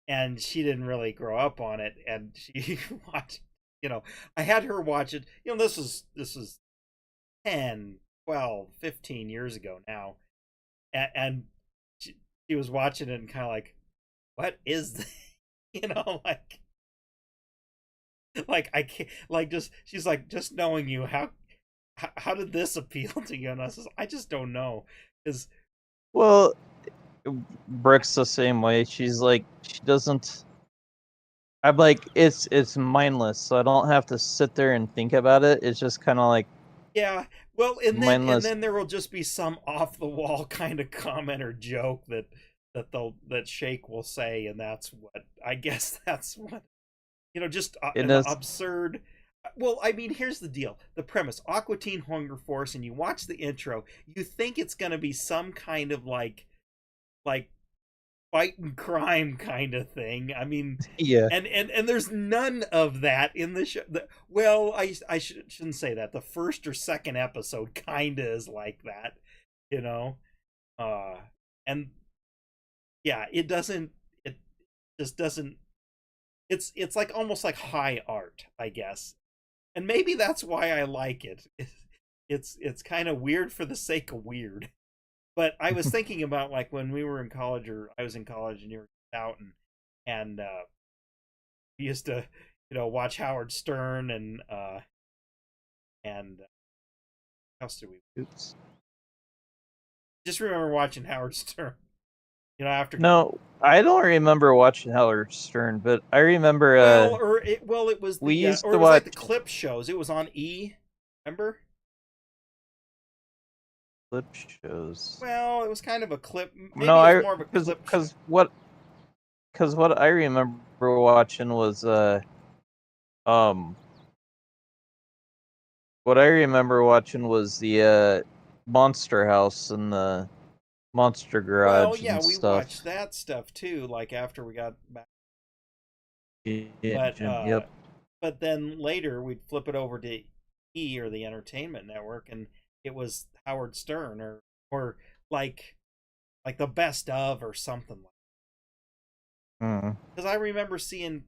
B: and she didn't really grow up on it, and she watched, I had her watch it. This is 10, 12, 15 years ago now, and she was watching it and kind of like, what is this? Like I can't, like, just she's like, just knowing you, how did this appeal to you? And I says, I just don't know, because
A: Well, Brooke's the same way. She's like, she doesn't. I'm like, it's mindless, so I don't have to sit there and think about it. It's just kind of like
B: yeah, well, and then
A: mindless.
B: there will just be some off the wall kind of comment or joke that Shake will say, and that's what, I guess, that's what, just
A: It
B: an
A: is.
B: absurd. Well, I mean, here's the deal: the premise, Aqua Teen Hunger Force, and you watch the intro, you think it's going to be some kind of like fighting crime kind of thing. I mean,
A: Yeah.
B: and there's none of that in the show. Well, I shouldn't say that. The first or second episode kind of is like that, you know. Uh, and yeah, it just doesn't. It's like almost like high art, I guess, and maybe that's why I like it. It's kind of weird for the sake of weird. But I was thinking about like when we were in college, or I was in college and you were out, and we used to, watch Howard Stern and how else did we?
A: Oops.
B: Just remember watching Howard Stern. After
A: No, I don't remember watching Howard Stern, but I remember
B: it was
A: we
B: the
A: used
B: or
A: to
B: it was like the
A: watch
B: clip shows. It was on E. Remember?
A: clip shows.
B: Well, it was kind of a clip.
A: No,
B: Maybe it was more of a clip show.
A: Because what I remember watching was um what I remember watching was the Monster House and the Monster
B: Well,
A: Garage
B: yeah,
A: and
B: we
A: stuff.
B: watched that stuff too. Like after we got back,
A: Yeah,
B: but
A: yep.
B: but then later we'd flip it over to E, or the Entertainment Network, and it was Howard Stern, or like the best of or something like.
A: Mm.
B: Because I remember seeing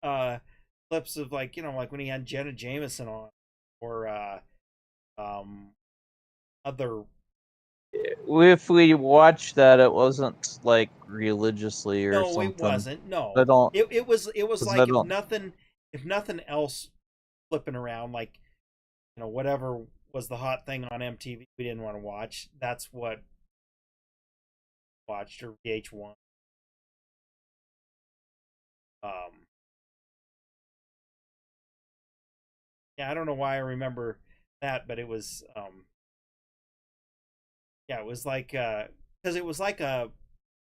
B: uh clips of like when he had Jenna Jameson on, or um other.
A: If we watched that, it wasn't like religiously or
B: No, it
A: something.
B: wasn't. No,
A: I don't,
B: it was
A: because I
B: like
A: don't.
B: if nothing else flipping around, like whatever was the hot thing on MTV we didn't want to watch. That's what watched, or VH1. Um, yeah, I don't know why I remember that, but it was yeah, it was like because it was like a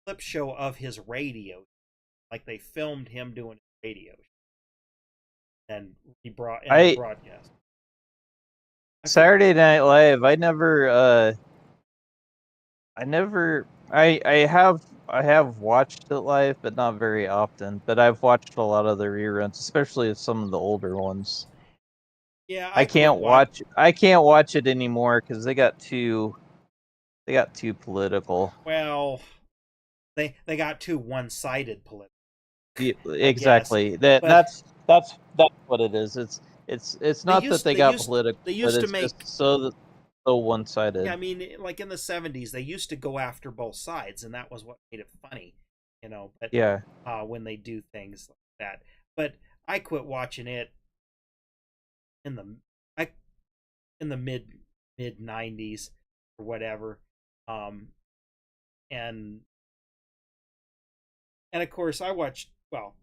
B: clip show of his radio, like they filmed him doing radio, and
A: I
B: rebroadcast. I forget.
A: Saturday Night Live. I have watched it live, but not very often. But I've watched a lot of the reruns, especially of some of the older ones.
B: Yeah,
A: I
B: I quit
A: can't
B: watch.
A: watch I can't watch it anymore because they got too political.
B: Well, they got too one-sided political, I guess.
A: Exactly. That
B: But
A: that's what it is. It's
B: they
A: not that
B: used
A: they
B: they
A: got
B: used
A: political,
B: they
A: but
B: used to
A: it's just
B: make.
A: so
B: Yeah,
A: one-sided.
B: I mean, like in the '70s, they used to go after both sides, and that was what made it funny, But
A: Yeah.
B: when they do things like that, but I quit watching it in the I in the mid '90s or whatever, um, and of course I watched. Well,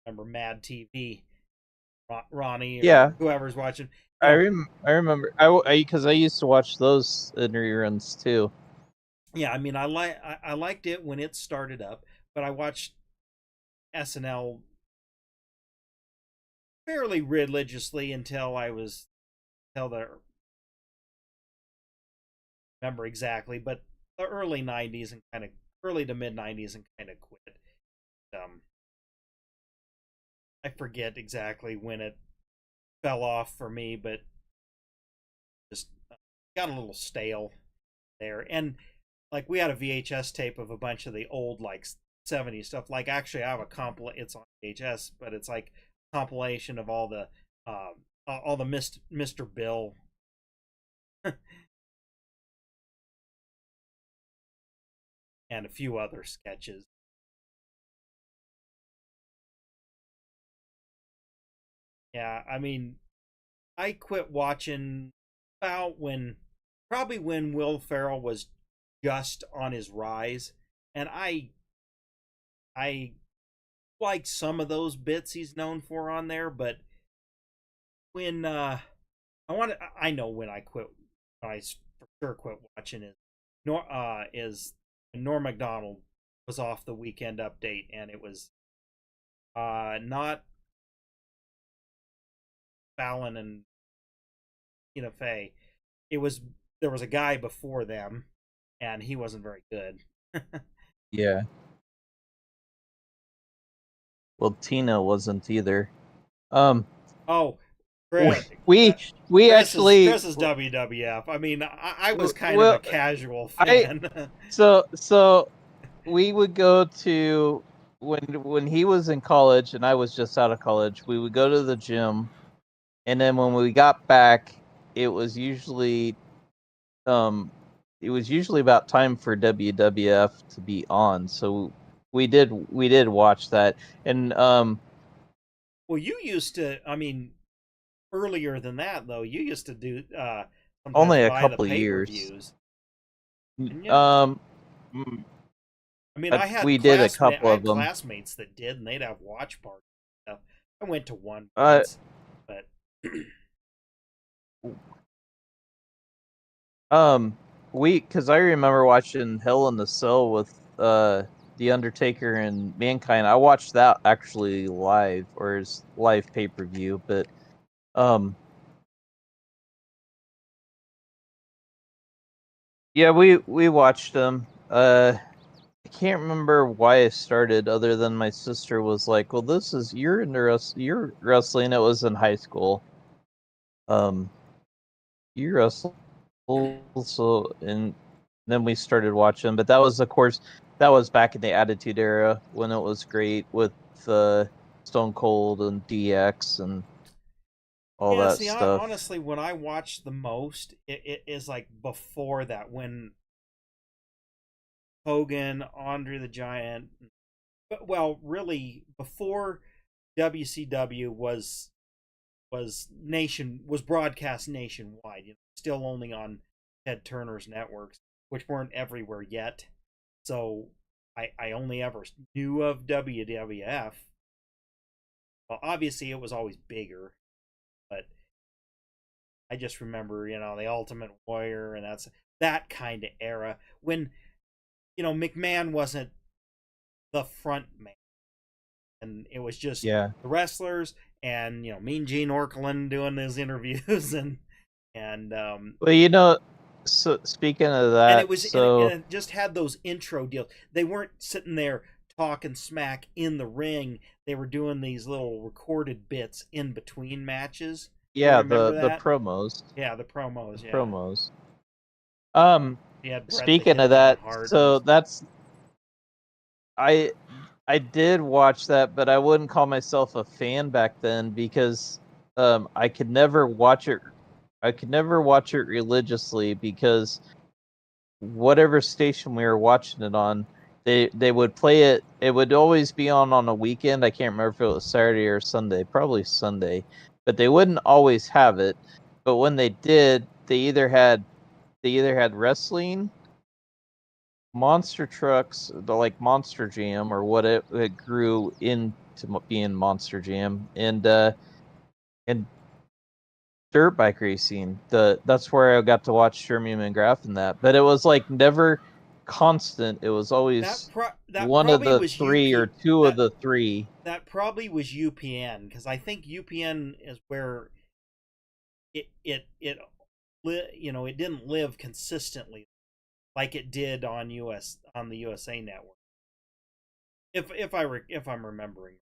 B: remember Mad TV, Ronnie or
A: Yeah.
B: whoever's watching.
A: I remember I because I used to watch those in reruns too.
B: Yeah, I mean, I liked it when it started up, but I watched SNL fairly religiously until the remember exactly, but the early '90s, and kind of early to mid '90s, and kind of quit. Um, I forget exactly when it fell off for me, but just got a little stale there. And like we had a VHS tape of a bunch of the old like '70s stuff. Like actually, I have a It's on VHS, but it's like a compilation of all the Mr. Bill and a few other sketches. Yeah, I mean, I quit watching about probably when Will Ferrell was just on his rise, and I like some of those bits he's known for on there, but when I know when I quit, when I for sure quit watching it. Is when Norm Macdonald was off the Weekend Update, and it was not Fallon and Tina Fey. It was There was a guy before them, and he wasn't very good.
A: Yeah. Well, Tina wasn't either. Um,
B: Oh, Chris,
A: we we actually
B: Chris's WWF. I mean, I was kind of a
A: well,
B: casual
A: I
B: fan.
A: so we would go to when he was in college and I was just out of college. We would go to the gym, and then when we got back, it was usually um it was usually about time for WWF to be on. So we did watch that, and
B: Well, you used to. I mean, earlier than that, though, you used to do sometimes
A: only a
B: buy the
A: couple years.
B: pay-per-views, didn't you?
A: Um, mm,
B: I mean,
A: we did a couple
B: I
A: of
B: had
A: them.
B: classmates that did, and they'd have watch parties and stuff. I went to one
A: Uh,
B: once, but
A: um, because I remember watching Hell in the Cell with The Undertaker and Mankind. I watched that actually live, or as live pay per view. But um, yeah, we watched them. I can't remember why I started, other than my sister was like, "Well, this is you're wrestling." It was in high school. Um, you wrestle, so and then we started watching. But that was, of course, that was back in the Attitude Era when it was great with Stone Cold and DX and all
B: yeah.
A: that
B: See,
A: stuff.
B: honestly, when I watched the most, it is like before that when Hogan, Andre the Giant, but well, really before WCW was broadcast nationwide. You know, still only on Ted Turner's networks, which weren't everywhere yet. So I only ever knew of WWF. Well, obviously it was always bigger, but I just remember, you know, the Ultimate Warrior, and that kind of era when, you know, McMahon wasn't the front man, and it was just
A: Yeah.
B: the wrestlers and, you know, Mean Gene Okerlund doing his interviews and
A: Well, you know, so speaking of
B: and
A: that,
B: it was and
A: so
B: it just had those intro deals. They weren't sitting there talking smack in the ring. They were doing these little recorded bits in between matches. You
A: yeah,
B: remember
A: the
B: that?
A: promos,
B: Yeah, the promos.
A: the
B: Yeah,
A: promos. Um,
B: he had Bret the
A: Speaking of
B: Hitman
A: that,
B: Hart and
A: so that's I I did watch that, but I wouldn't call myself a fan back then because I could never watch it. I could never watch it religiously because whatever station we were watching it on, they would play it. It would always be on a weekend. I can't remember if it was Saturday or Sunday, probably Sunday, but they wouldn't always have it. But when they did, they either had wrestling, monster trucks, the like Monster Jam, or what it grew into being Monster Jam, and dirt bike racing. That's where I got to watch Sherman McGrath in that, but it was like never constant. It was always
B: that
A: one of
B: probably
A: the
B: was
A: three or two of the three.
B: that probably was UPN, because I think UPN is where it you know, it didn't live consistently like it did on the USA network. If I'm remembering,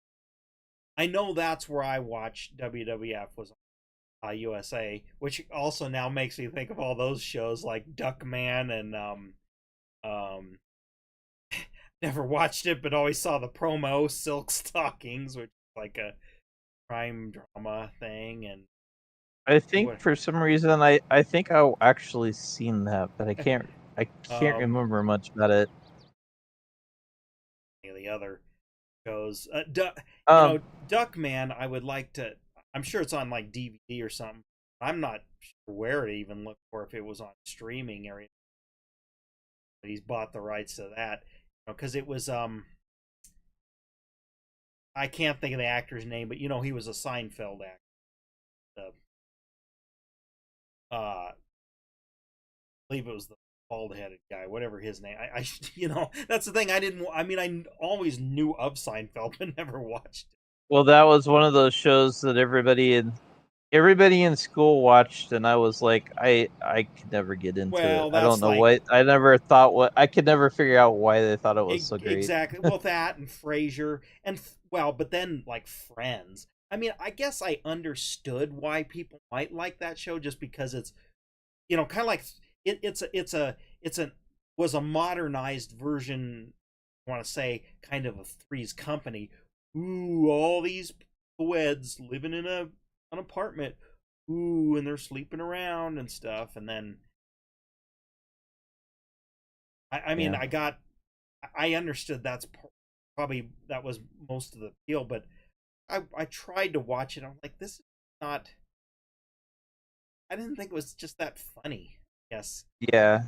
B: I know that's where I watched WWF was on USA, which also now makes me think of all those shows like Duckman and um never watched it but always saw the promo Silk Stockings, which is like a crime drama thing, and
A: I think
B: what
A: for some reason I think I actually seen that, but I can't
B: um
A: remember much about it.
B: any of the other shows. You
A: Um,
B: know, Duckman. I would like to. I'm sure it's on like DVD or something. I'm not sure where to even look for if it was on streaming or. But he's bought the rights to that, because it was I can't think of the actor's name, but you know he was a Seinfeld actor. I believe it was the bald headed guy, whatever his name. You know, that's the thing. I didn't. I mean, I always knew of Seinfeld, but never watched it.
A: well, that was one of those shows that everybody everybody in school watched, and I was like, I could never get into it.
B: Well,
A: I don't
B: that's
A: know
B: like
A: what. I never thought what. I could never figure out why they thought it was so great.
B: exactly. Well, that and Frasier and well, but then like Friends. I mean, I guess I understood why people might like that show just because it's kind of like it's a was a modernized version. I want to say kind of a Three's Company. Ooh, all these co-eds living in an apartment. Ooh, and they're sleeping around and stuff. And then I mean,
A: Yeah,
B: I understood probably that was most of the appeal, but I tried to watch it. I'm like, this is not. I didn't think it was just that funny. Yes,
A: yeah,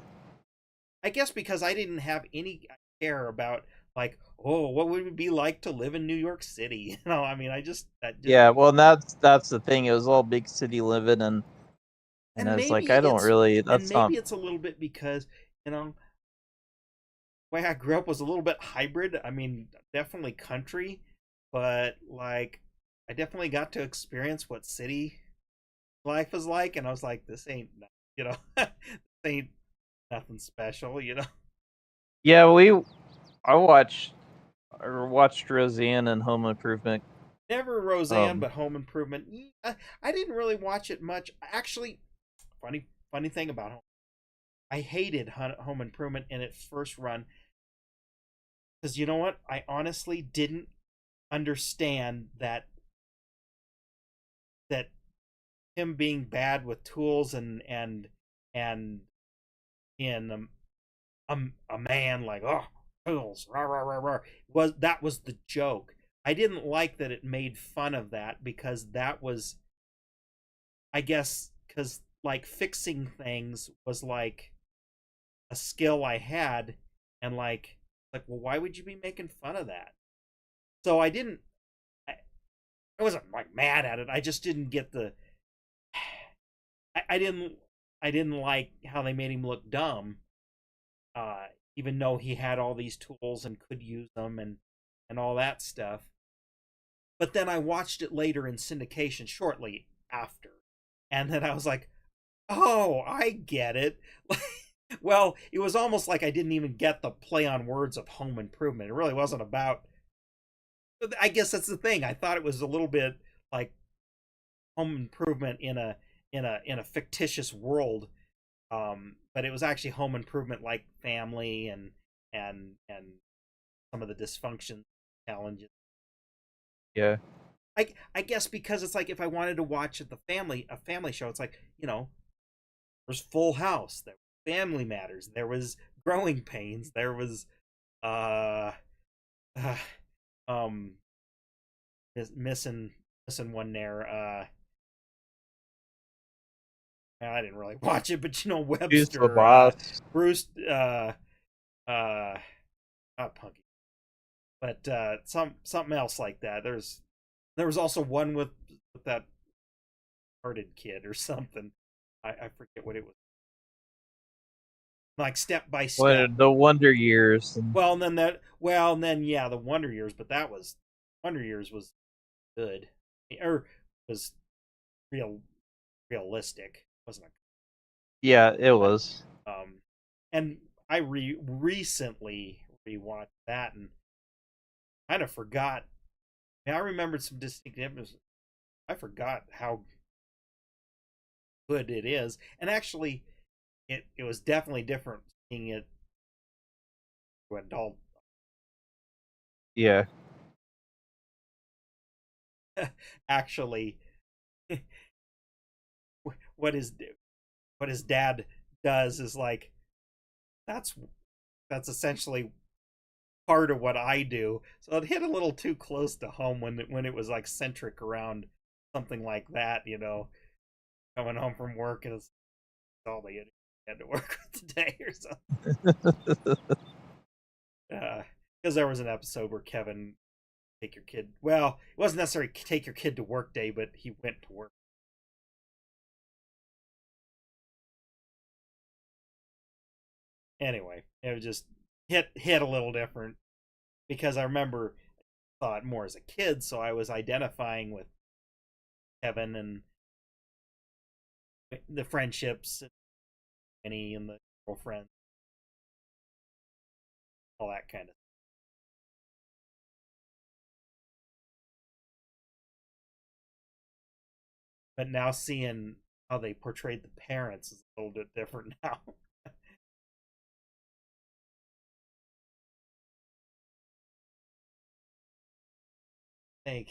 B: I guess because I didn't have any care about like, oh, what would it be like to live in New York City? I mean, I just that didn't.
A: yeah. Well, and that's the thing. It was all big city living, and
B: And
A: I was like,
B: maybe
A: I don't
B: it's
A: really.
B: and
A: That's not.
B: maybe it's a little bit because you know the way I grew up was a little bit hybrid. I mean, definitely country, but like I definitely got to experience what city life is like, and I was like, this ain't this ain't nothing special.
A: Yeah, I watched Roseanne and Home Improvement.
B: Never Roseanne,
A: Um,
B: but Home Improvement. I didn't really watch it much. Actually, funny thing about I hated Home Improvement in its first run because you know what? I honestly didn't understand that him being bad with tools and in a man like tools rah, rah, rah, rah, was the joke. I didn't like that it made fun of that because that was I guess because like fixing things was like a skill I had, and like well, why would you be making fun of that? So I didn't. I wasn't like mad at it. I just didn't get the. I didn't. I didn't like how they made him look dumb, uh, even though he had all these tools and could use them and all that stuff. But then I watched it later in syndication shortly after, and then I was like, oh, I get it. Well, it was almost like I didn't even get the play on words of Home Improvement. It really wasn't about. I guess that's the thing. I thought it was a little bit like Home Improvement in a fictitious world, but it was actually Home Improvement like family and some of the dysfunction challenges.
A: yeah,
B: I guess because it's like if I wanted to watch a family show, it's like there's Full House, there was Family Matters, there was Growing Pains, there was uh, uh um missing one there. I didn't really watch it, but
A: who's the
B: Webster,
A: boss?
B: Bruce, uh, not Punky, but something else like that. There was also one with that hearted kid or something. I forget what it was. Like Step by Step.
A: What the Wonder Years? And
B: And then yeah, the Wonder Years, but that was Wonder Years was good, or was real realistic. It wasn't
A: yeah, it
B: a
A: was.
B: and I recently rewatched that and kind of forgot. I mean, I remembered some distinct images. I forgot how good it is, and actually, it was definitely different seeing it to adult.
A: Yeah,
B: Actually, what his what his dad does is like that's that's essentially part of what I do. So it hit a little too close to home when it was like centric around something like that. Coming home from work and it's all they had to work with today or something. Because there was an episode where Kevin take your kid. Well, it wasn't necessarily take your kid to work day, but he went to work. Anyway, it was just hit a little different because I remember saw it more as a kid, so I was identifying with Kevin the friendships, Annie and the girlfriend, all that kind of. But now seeing how they portrayed the parents is a little bit different now. I think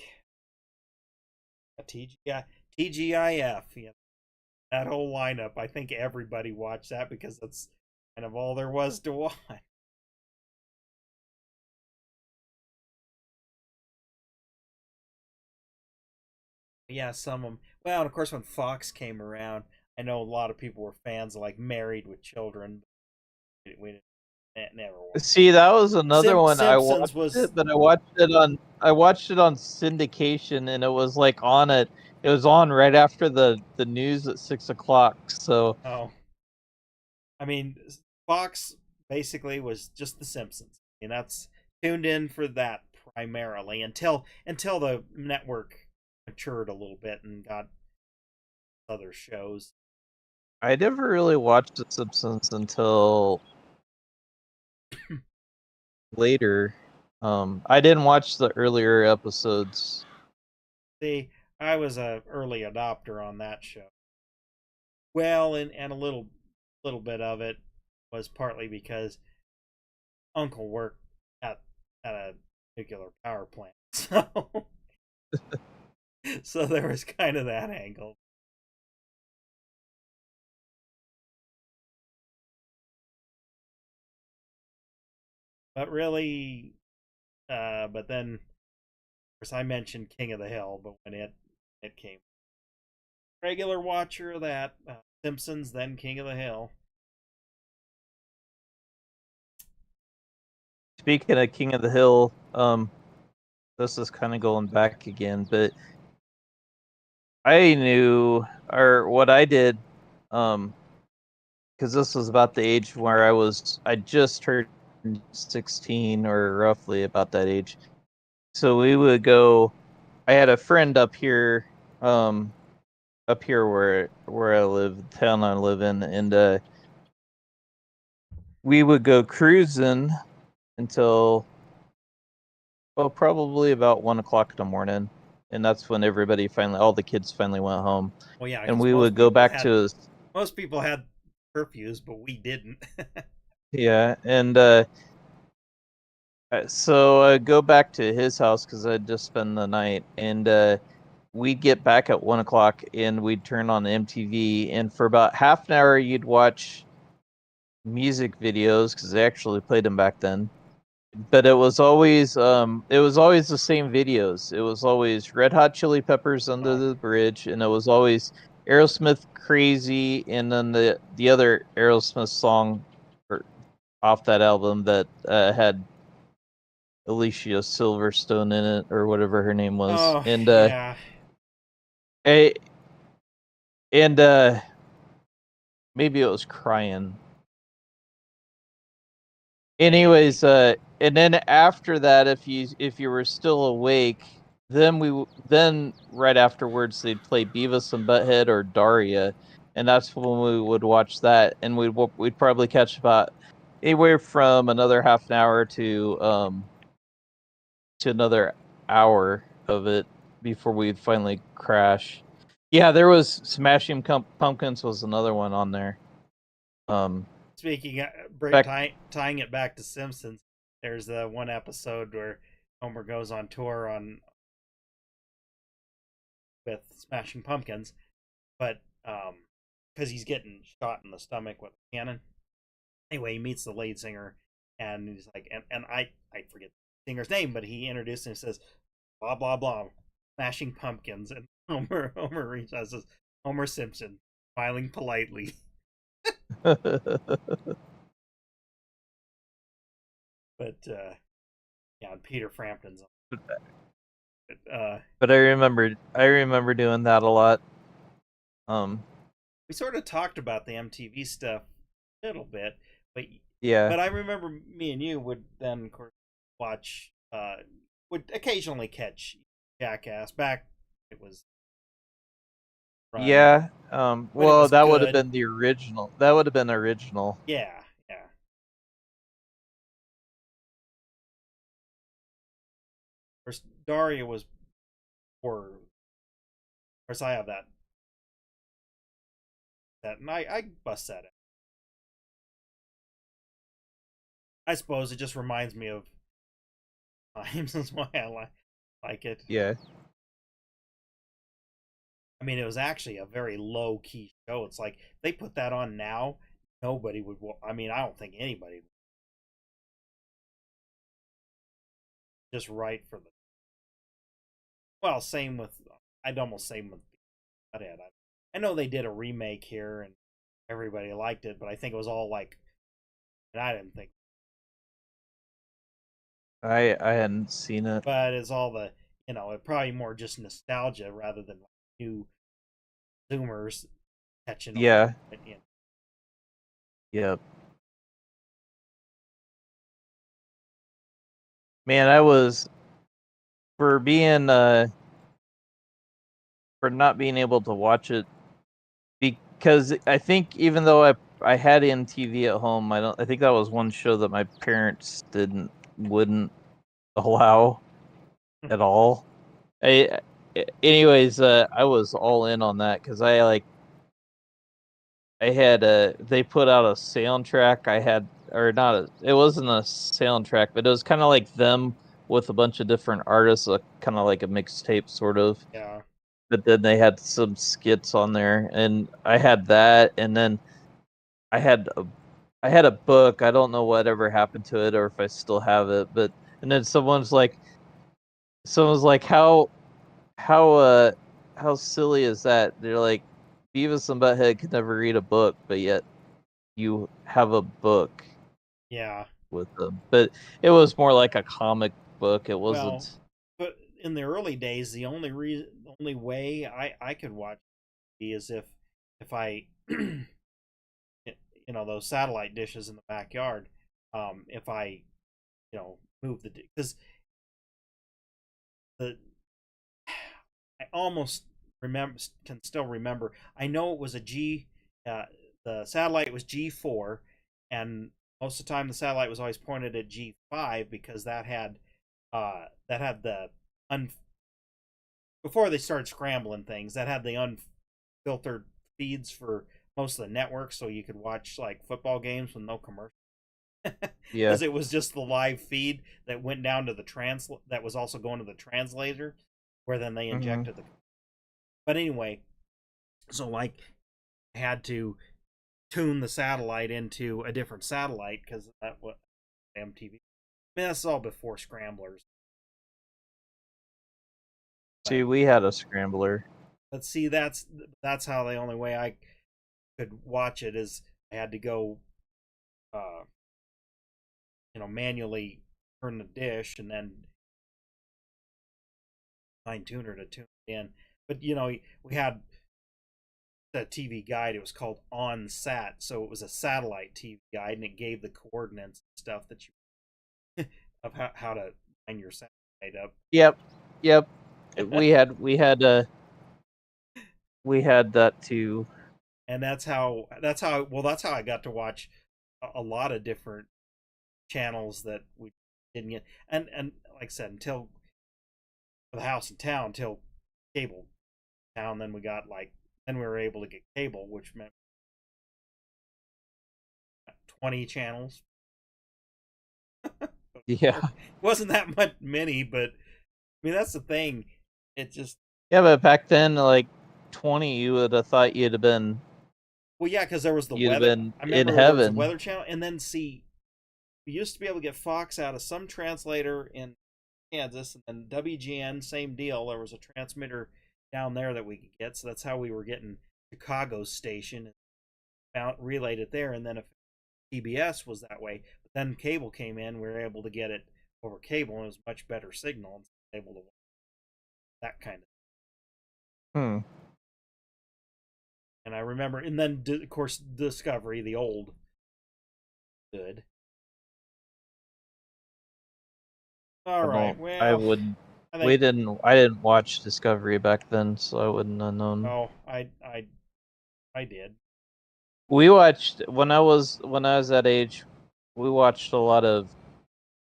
B: TGIF, that whole lineup. I think everybody watched that because that's kind of all there was to watch. Yeah, some of them. Well, and of course, when Fox came around, I know a lot of people were fans of like Married with Children. We never watched.
A: See, that was another one I
B: Simpsons
A: watched
B: was.
A: it, but I watched it on syndication, and it was like on it. It was on right after the news at 6 o'clock. So
B: Oh, I mean, Fox basically was just The Simpsons, and that's tuned in for that primarily until the network matured a little bit and got other shows.
A: I never really watched The Simpsons until later. I didn't watch the earlier episodes.
B: See, I was a early adopter on that show. Well, and a little bit of it was partly because Uncle worked at a nuclear power plant, so there was kind of that angle. But really, but then, of course, I mentioned King of the Hill, but when it came, regular watcher of that, Simpsons, then King of the Hill.
A: Speaking of King of the Hill, this is kind of going back again, but I knew, or what I did, because this was about the age where I just turned 16, or roughly about that age. So we would go. I had a friend up here where I live, the town I live in, and we would go cruising until, well, probably about 1 o'clock in the morning, and that's when all the kids finally went home,
B: Well, yeah,
A: and
B: because
A: we would go back to
B: most people had curfews, but we didn't.
A: yeah, and so I go back to his house because I'd just spent the night, and we'd get back at 1 o'clock, and we'd turn on the MTV, and for about half an hour you'd watch music videos because they actually played them back then. But it was always the same videos. It was always Red Hot Chili Peppers Under the Bridge, and it was always Aerosmith Crazy, and then the other Aerosmith song off that album that had Alicia Silverstone in it, or whatever her name was.
B: Oh
A: And
B: yeah,
A: a, and maybe it was Crying. Anyways, and then after that, if you were still awake, then right afterwards they'd play Beavis and Butthead or Daria, and that's when we would watch that, and we'd probably catch about anywhere from another half an hour to another hour of it before we'd finally crash. Yeah, there was Smashing Pumpkins was another one on there.
B: speaking
A: Back
B: tying it back to Simpsons, there's the one episode where Homer goes on tour on with Smashing Pumpkins, but because he's getting shot in the stomach with a cannon. Anyway, he meets the lead singer, and he's like, and I forget the singer's name, but he introduced him and says, blah blah blah, Smashing Pumpkins, and Homer reaches out and says, Homer Simpson, smiling politely. But yeah, and Peter Frampton's on.
A: but I remember doing that a lot.
B: We sort of talked about the MTV stuff a little bit, but
A: Yeah.
B: but I remember me and you would then of course watch would occasionally catch Jackass back. It was Right.
A: Yeah.
B: But it
A: Well,
B: was
A: that would have
B: good.
A: been the original. That would have been original.
B: Yeah, yeah. Of course, Daria was poor. Of course, I have that, and I bust that out. I suppose it just reminds me of times. That's why I like it.
A: Yeah.
B: I mean, it was actually a very low key show. It's like they put that on now, nobody would. I mean, I don't think anybody would just write for the. Well, same with. I'd almost say with Butthead. I know they did a remake here and everybody liked it, but I think it was all like, and I didn't think.
A: I hadn't seen it.
B: But it's all the it probably more just nostalgia rather than like new Zoomers catching on.
A: Yeah.
B: But,
A: Yep. Man, I was for being for not being able to watch it because I think even though I had MTV at home, I think that was one show that my parents wouldn't allow at all. I anyways, I was all in on that because I had they put out a soundtrack. I had or not it wasn't a soundtrack, but it was kind of like them with a bunch of different artists, kind of like a mixtape sort of.
B: yeah,
A: But then they had some skits on there, and I had that, and then I had a I had a book. I don't know whatever happened to it or if I still have it, but and then someone's like how how silly is that? They're like Beavis and Butthead could never read a book, but yet you have a book
B: yeah.
A: with them. But it was more like a comic book. It
B: Well,
A: wasn't.
B: but in the early days, the only way I could watch TV is if I those satellite dishes in the backyard. If I move the because the I almost remember can still remember. I know it was a G. The satellite was G4, and most of the time the satellite was always pointed at G5 because that had the un before they started scrambling things, that had the unfiltered feeds for most of the networks, so you could watch like football games with no commercial.
A: Yeah.
B: Because it was just the live feed that went down to the that was also going to the translator, where then they
A: Hmm.
B: injected the. But anyway, so like I had to tune the satellite into a different satellite because that was MTV. I mean, that's all before scramblers.
A: See,
B: But
A: we had a scrambler.
B: see, that's how the only way I could watch it is I had to go, uh, manually turn the dish and then fine tuner to tune it in. But we had a TV guide. It was called On Sat, so it was a satellite TV guide, and it gave the coordinates and stuff that you of how to line your satellite up.
A: Yep. Yep. We had that too.
B: And that's how I got to watch a lot of different channels that we didn't get. And like I said, until the house in town, until cable town, then we were able to get cable, which meant 20 channels.
A: Yeah.
B: It wasn't that much many, but I mean that's the thing. It just
A: Yeah, but back then, like 20, you would have thought
B: well, yeah, because there was the
A: you'd have
B: weather.
A: been
B: I
A: in
B: remember there was a
A: heaven.
B: weather channel, and then see, we used to be able to get Fox out of some translator in Kansas, and then WGN, same deal. There was a transmitter down there that we could get, so that's how we were getting Chicago's station and relayed it there. And then if TBS was that way, but then cable came in, we were able to get it over cable, and it was much better signal, and able to watch that kind of.
A: Hmm.
B: And I remember, and then of course Discovery, the old good. All
A: I
B: right,
A: don't. I
B: well,
A: wouldn't.
B: I think.
A: I didn't watch Discovery back then, so I wouldn't have known.
B: Oh, I did.
A: We watched when I was that age. We watched a lot of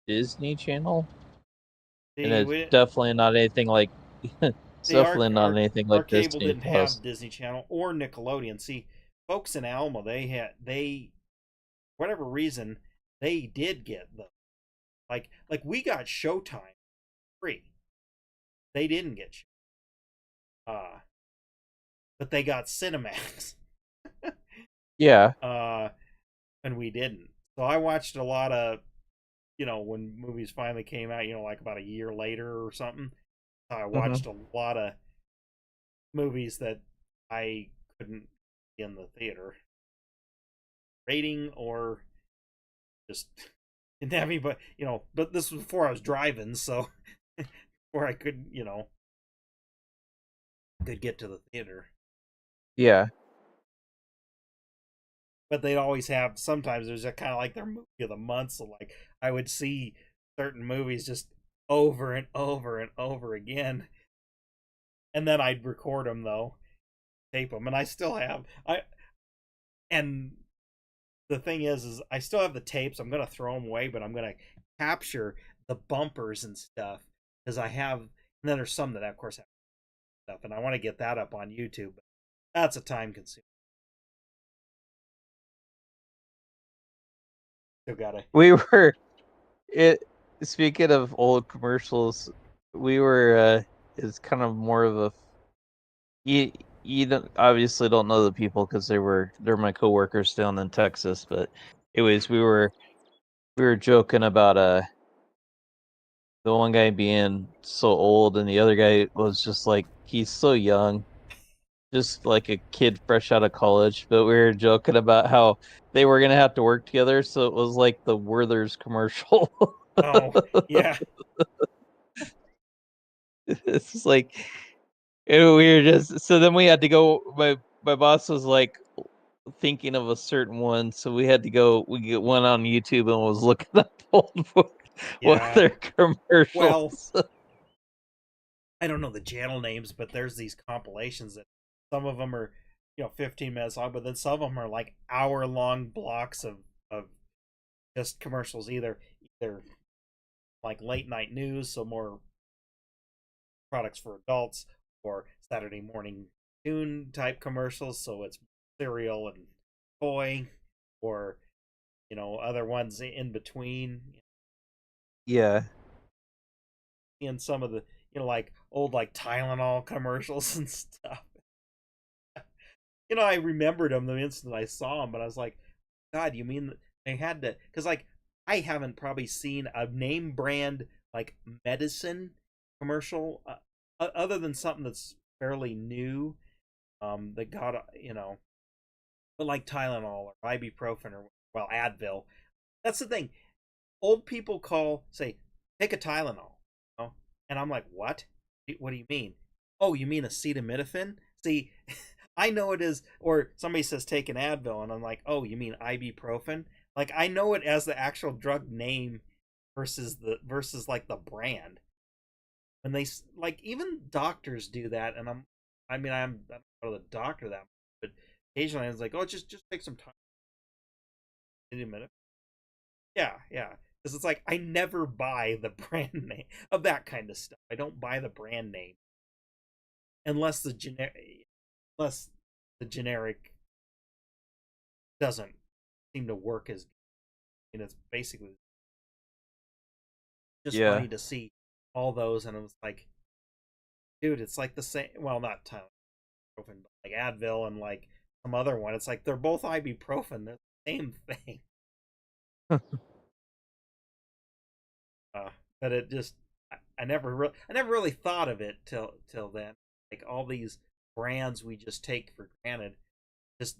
A: Disney Channel, and
B: See,
A: it's
B: we
A: definitely not anything like. It's
B: see
A: definitely not anything
B: our
A: like
B: cable
A: Disney
B: didn't
A: Plus.
B: have Disney Channel or Nickelodeon. See, folks in Alma, they whatever reason they did get the like we got Showtime free. They didn't get uh but they got Cinemax.
A: Yeah.
B: uh and we didn't. So I watched a lot of, when movies finally came out, like about a year later or something. I
A: Hmm.
B: watched a lot of movies that I couldn't see in the theater rating or just didn't have anybody, but this was before I was driving, so before I could, could get to the theater.
A: Yeah.
B: But they'd always have, sometimes there's a kind of like their movie of the month, so like I would see certain movies just over and over and over again, and then I'd record them though, tape them, and I still have and the thing is I still have the tapes. I'm gonna throw them away, but I'm gonna capture the bumpers and stuff because I have. And then there's some that of course have stuff, and I want to get that up on YouTube. But that's a time consuming. Still gotta.
A: We were it. Speaking of old commercials, we were. It's kind of more of a. You don't, obviously don't know the people because they're my coworkers down in Texas, but anyways, we were joking about the one guy being so old and the other guy was just like he's so young, just like a kid fresh out of college. But we were joking about how they were gonna have to work together, so it was like the Werther's commercial.
B: Oh yeah,
A: It's just like we were just so then we had to go. My boss was like thinking of a certain one, so we had to go. Went on YouTube and was looking up old
B: yeah.
A: Werther
B: Well,
A: commercials.
B: I don't know the channel names, but there's these compilations that some of them are 15 minutes long, but then some of them are like hour long blocks of just commercials, either like late night news, so more products for adults, or Saturday morning tune type commercials, so it's cereal and toy, or other ones in between,
A: Yeah,
B: and some of the like old like Tylenol commercials and stuff. I remembered them the instant I saw them, but I was like, God, you mean they had to? Because like I haven't probably seen a name brand like medicine commercial, other than something that's fairly new. That got but like Tylenol or ibuprofen or Advil. That's the thing. Old people say take a Tylenol, and I'm like, what? What do you mean? Oh, you mean acetaminophen? See, I know it is. Or somebody says take an Advil, and I'm like, oh, you mean ibuprofen? Like I know it as the actual drug name versus like the brand. When they like even doctors do that, and I'm not the doctor that much, but occasionally I was like, oh, just take some time. Wait a minute. Yeah, yeah. Because it's like I never buy the brand name of that kind of stuff. I don't buy the brand name unless the generic doesn't seem to work as. It's basically just
A: yeah,
B: funny to see all those, and it was like, dude, it's like the same. Well, not Tylenol, but like Advil and like some other one. It's like they're both ibuprofen. They're the same thing. Uh, but it just, I never really thought of it till then. Like all these brands we just take for granted,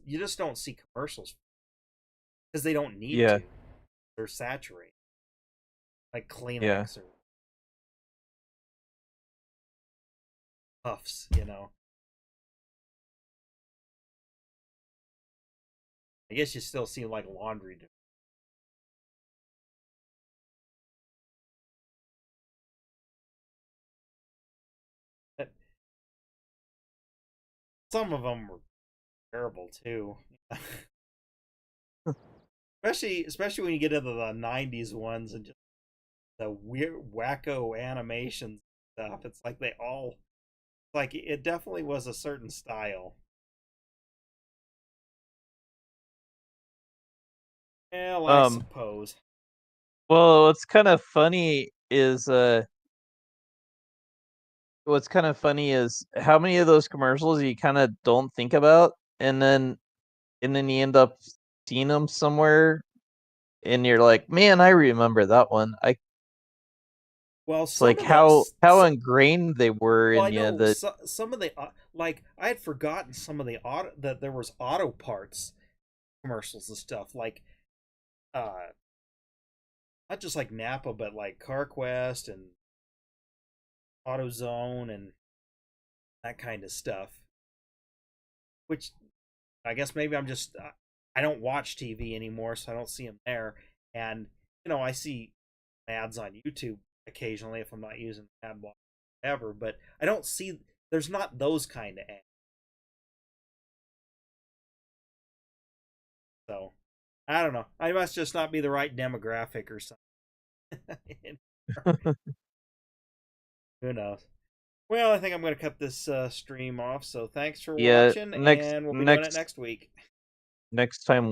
B: you just don't see commercials because they don't need
A: yeah,
B: to. They're saturated, like
A: yeah.
B: Kleenex or Puffs. I guess you still see like laundry. some of them were terrible too. especially when you get into the '90s ones and just the weird wacko animations stuff. It's like they all like it definitely was a certain style. Well, I
A: Um,
B: suppose.
A: well, what's kind of funny is how many of those commercials you kind of don't think about, and then you end up seeing them somewhere, and you're like, man, I remember that one.
B: Well,
A: It's like
B: some of the
A: how ingrained they were
B: well, I
A: in you
B: know
A: that
B: some of the like I had forgotten some of the auto that there was auto parts commercials and stuff like uh not just like Napa but like CarQuest and AutoZone and that kind of stuff. Which I guess maybe I'm just I don't watch TV anymore, so I don't see them there. And I see ads on YouTube occasionally if I'm not using ad block, whatever. But I don't see there's not those kind of ads. So I don't know. I must just not be the right demographic or something. Who knows? Well, I think I'm going to cut this stream off. So thanks for
A: yeah,
B: watching,
A: next
B: and we'll be doing it
A: next
B: next week.
A: next time